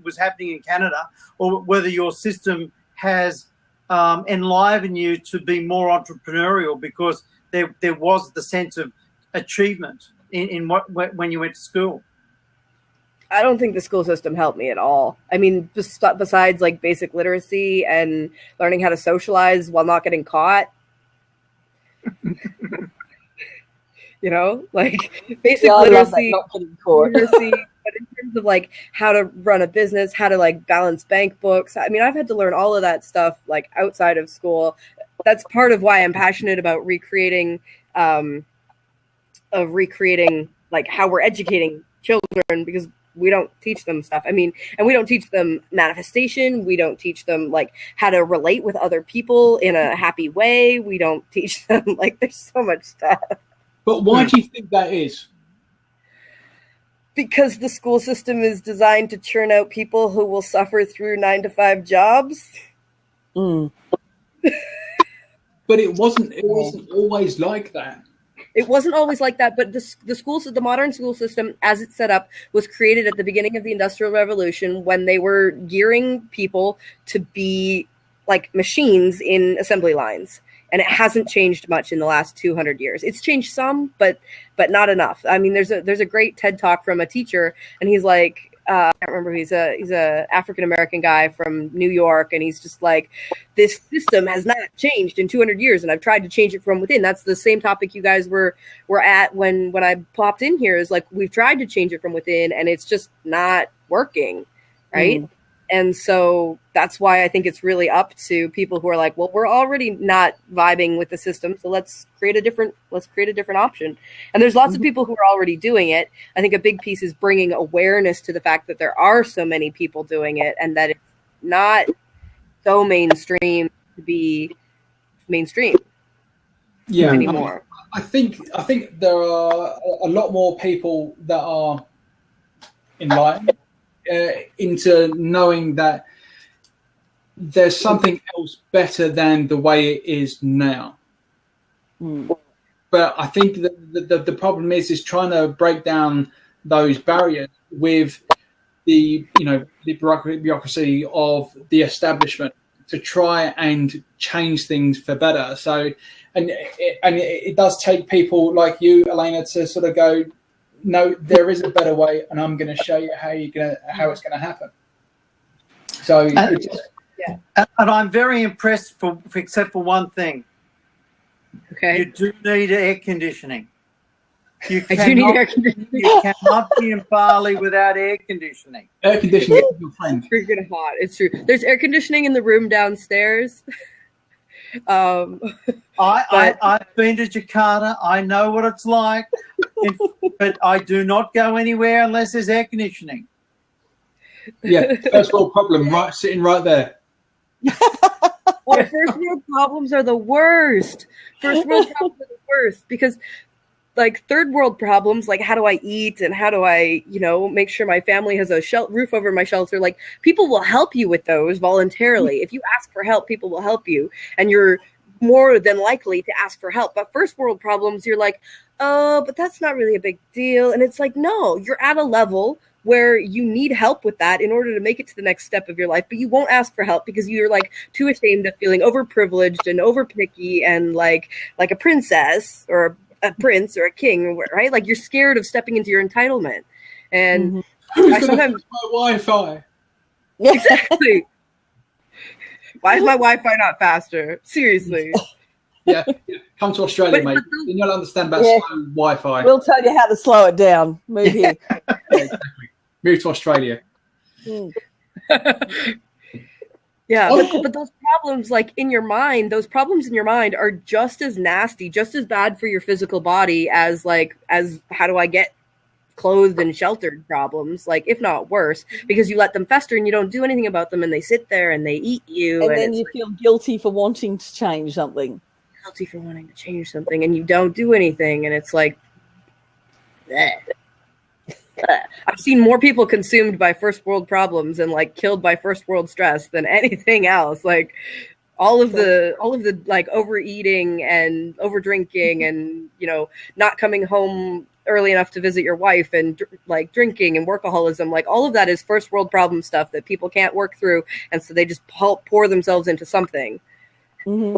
was happening in Canada, or whether your system has enlivened you to be more entrepreneurial because there was the sense of achievement when you went to school. I don't think the school system helped me at all. I mean, besides like basic literacy and learning how to socialize while not getting caught. You know, like basic literacy, literacy, but in terms of like how to run a business, how to like balance bank books. I mean, I've had to learn all of that stuff like outside of school. That's part of why I'm passionate about recreating like how we're educating children, because we don't teach them stuff. I mean, and we don't teach them manifestation. We don't teach them like how to relate with other people in a happy way. We don't teach them like there's so much stuff. But why do you think that is? Because the school system is designed to churn out people who will suffer through 9-to-5 jobs. But it wasn't always like that. It wasn't always like that, but the modern school system, as it's set up, was created at the beginning of the Industrial Revolution when they were gearing people to be like machines in assembly lines. And it hasn't changed much in the last 200 years. It's changed some, but not enough. I mean, there's a great TED Talk from a teacher, and he's like, I can't remember. He's a African American guy from New York, and he's just like, this system has not changed in 200 years, and I've tried to change it from within. That's the same topic you guys were at when I popped in here. Is like, we've tried to change it from within, and it's just not working, right? And so that's why I think it's really up to people who are like, well, we're already not vibing with the system, so let's create a different option. And there's lots of people who are already doing it. I think a big piece is bringing awareness to the fact that there are so many people doing it, and that it's not so mainstream to be mainstream anymore. I think there are a lot more people that are enlightened into knowing that there's something else better than the way it is now. But I think the problem is trying to break down those barriers with the bureaucracy of the establishment to try and change things for better. So, and it does take people like you, Elena, to sort of go, no, there is a better way, and I'm going to show you how it's going to happen. So, and I'm very impressed, except for one thing. Okay. You do need air conditioning. I do need air conditioning. You cannot be in Bali without air conditioning. Air conditioning is your friend. It's freaking hot. It's true. There's air conditioning in the room downstairs. I've been to Jakarta. I know what it's like, but I do not go anywhere unless there's air conditioning. Yeah, first world problem, sitting right there. Well, first world problems are the worst. First world problems are the worst because, like, third world problems, like how do I eat and how do I, make sure my family has a roof over my shelter, like people will help you with those voluntarily. If you ask for help, people will help you, and you're more than likely to ask for help. But first world problems, you're like, oh, but that's not really a big deal. And it's like, no, you're at a level where you need help with that in order to make it to the next step of your life, but you won't ask for help because you're like too ashamed of feeling overprivileged and over picky and like a princess or a prince or a king, right? Like you're scared of stepping into your entitlement. And I sometimes my Wi-Fi. Exactly. Why is my Wi-Fi not faster? Seriously. Yeah. Come to Australia, mate. You'll understand about slow Wi-Fi. We'll tell you how to slow it down. Move here. Exactly. Move to Australia. Yeah, but those problems, like in your mind, those problems in your mind are just as nasty, just as bad for your physical body as how do I get clothed and sheltered problems, like if not worse, because you let them fester and you don't do anything about them, and they sit there and they eat you, and then you feel guilty for wanting to change something. Guilty for wanting to change something, and you don't do anything, and it's like, bleh. I've seen more people consumed by first world problems and like killed by first world stress than anything else. Like all of the like overeating and over drinking and, you know, not coming home early enough to visit your wife and like drinking and workaholism, like all of that is first world problem stuff that people can't work through, and so they just pour themselves into something. Mm-hmm.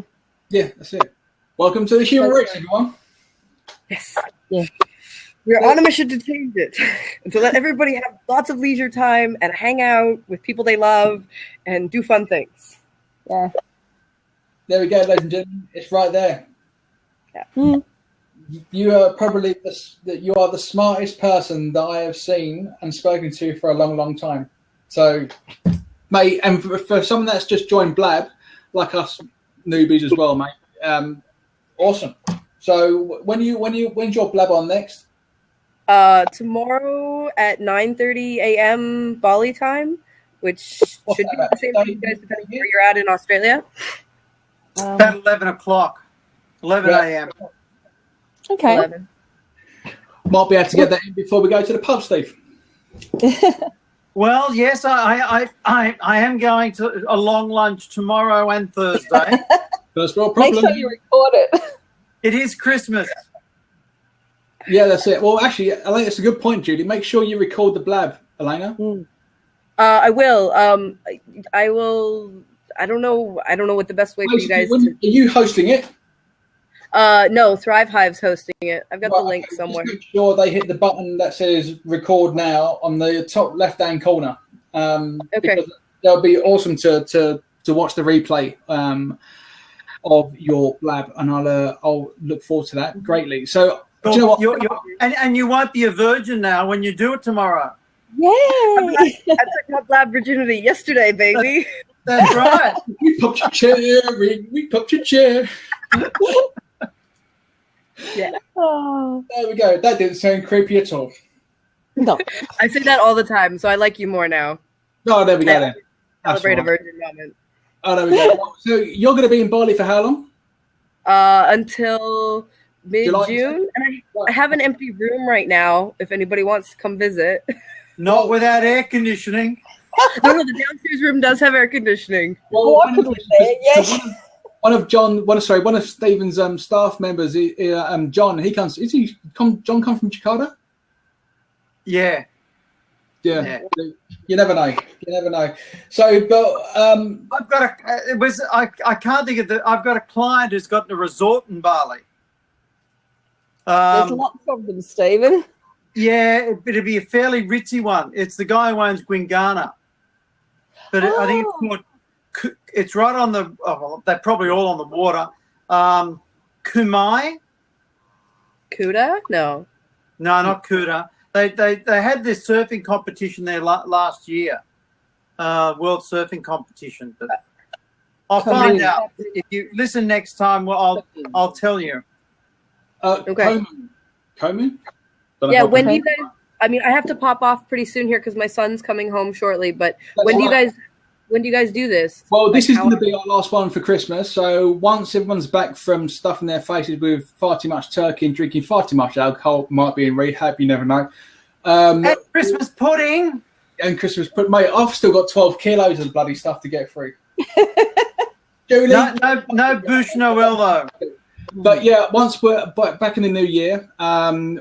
Yeah, that's it. Welcome to the human race, everyone. Yes. Yeah. We're on a mission to change it, and to let everybody have lots of leisure time and hang out with people they love and do fun things. Yeah. There we go, ladies and gentlemen. It's right there. Yeah. Mm. You are probably you are the smartest person that I have seen and spoken to for a long, long time. So, mate, and for someone that's just joined Blab, like us newbies as well, mate. Awesome. So when's your Blab on next? Tomorrow at 9:30 a.m. Bali time, which should be the same for you guys depending where you're at in Australia. About 11 o'clock, 11 a.m. Okay. 11. Might be able to get that in before we go to the pub, Steve. Well, yes, I am going to a long lunch tomorrow and Thursday. First world problem. Make sure you record it. It is Christmas. Yeah, that's it. Well, actually, I think it's a good point, Judy. Make sure you record the Blab, Elena. Mm. I will. I will. I don't know what the best way for you guys. Are you hosting it? No, Thrive Hive's hosting it. I've got the link somewhere. Just make sure they hit the button that says record now on the top left-hand corner. Okay. Because that would be awesome to watch the replay of your Blab, and I'll look forward to that greatly. So, do you know what? And you won't be a virgin now when you do it tomorrow. Yay! I took my Blab virginity yesterday, baby. That's right. We popped your cherry. We popped your chair. Yeah. Oh. There we go. That didn't sound creepy at all. No. I say that all the time, so I like you more now. Oh, there we go then. Celebrate a Right. virgin moment. Oh, there we go. So you're going to be in Bali for how long? Until mid-June. July? And I have an empty room right now if anybody wants to come visit. Not without air conditioning. No, the downstairs room does have air conditioning. Well, I could live there, yes. One of Stephen's staff members, John. John come from Jakarta? Yeah. Yeah. You never know. You never know. So, but I've got I can't think of I've got a client who's got a resort in Bali. There's lots of them, Stephen. Yeah, it'd be a fairly ritzy one. It's the guy who owns Gwingana. But I think it's called, it's right on the, they're probably all on the water. Kumai? Kuta? No, not Kuta. They had this surfing competition there last year, world surfing competition. But I'll find out. If you listen next time, well, I'll tell you. Okay. Komu? Yeah, when do you guys? I mean, I have to pop off pretty soon here because my son's coming home shortly. But when do you guys do this? Well, this is going to be our last one for Christmas. So once everyone's back from stuffing their faces with far too much turkey and drinking far too much alcohol, might be in rehab. You never know. And Christmas pudding. And Christmas pudding, mate. I've still got 12 kilos of bloody stuff to get through. Julie, no Bush Noel though. But yeah, once we're back in the new year,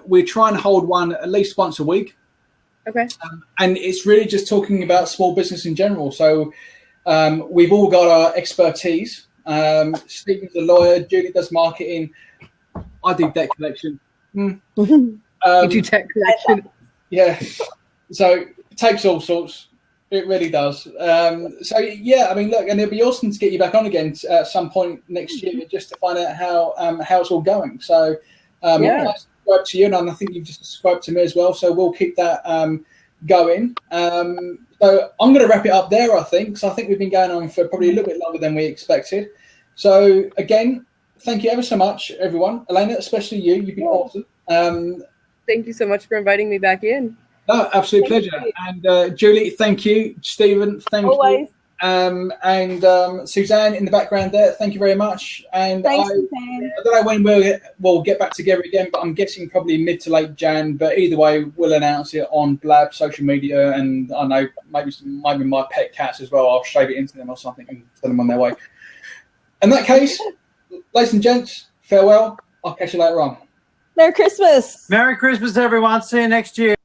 we try and hold one at least once a week. Okay. And it's really just talking about small business in general. So we've all got our expertise. Stephen's a lawyer, Julie does marketing, I do debt collection. You do debt collection. Yeah. So it takes all sorts. It really does. So yeah, I mean, look, and it'd be awesome to get you back on again at some point next year, just to find out how it's all going. So I subscribe to you, and I think you've just subscribed to me as well. So we'll keep that going. So I'm going to wrap it up there, I think. So I think we've been going on for probably a little bit longer than we expected. So again, thank you ever so much, everyone. Elena, especially you. You've been awesome. Thank you so much for inviting me back in. No, absolute Thank pleasure. you. And Julie, thank you. Stephen, thank Always. you. And Suzanne in the background there, thank you very much. And Thanks, I Suzanne. don't know when we'll get back together again, but I'm guessing probably mid to late Jan. But either way, we'll announce it on Blab social media, and I know maybe my pet cats as well. I'll shave it into them or something and send them on their way. In that case, ladies and gents, farewell. I'll catch you later on. Merry Christmas. Merry Christmas, everyone. See you next year.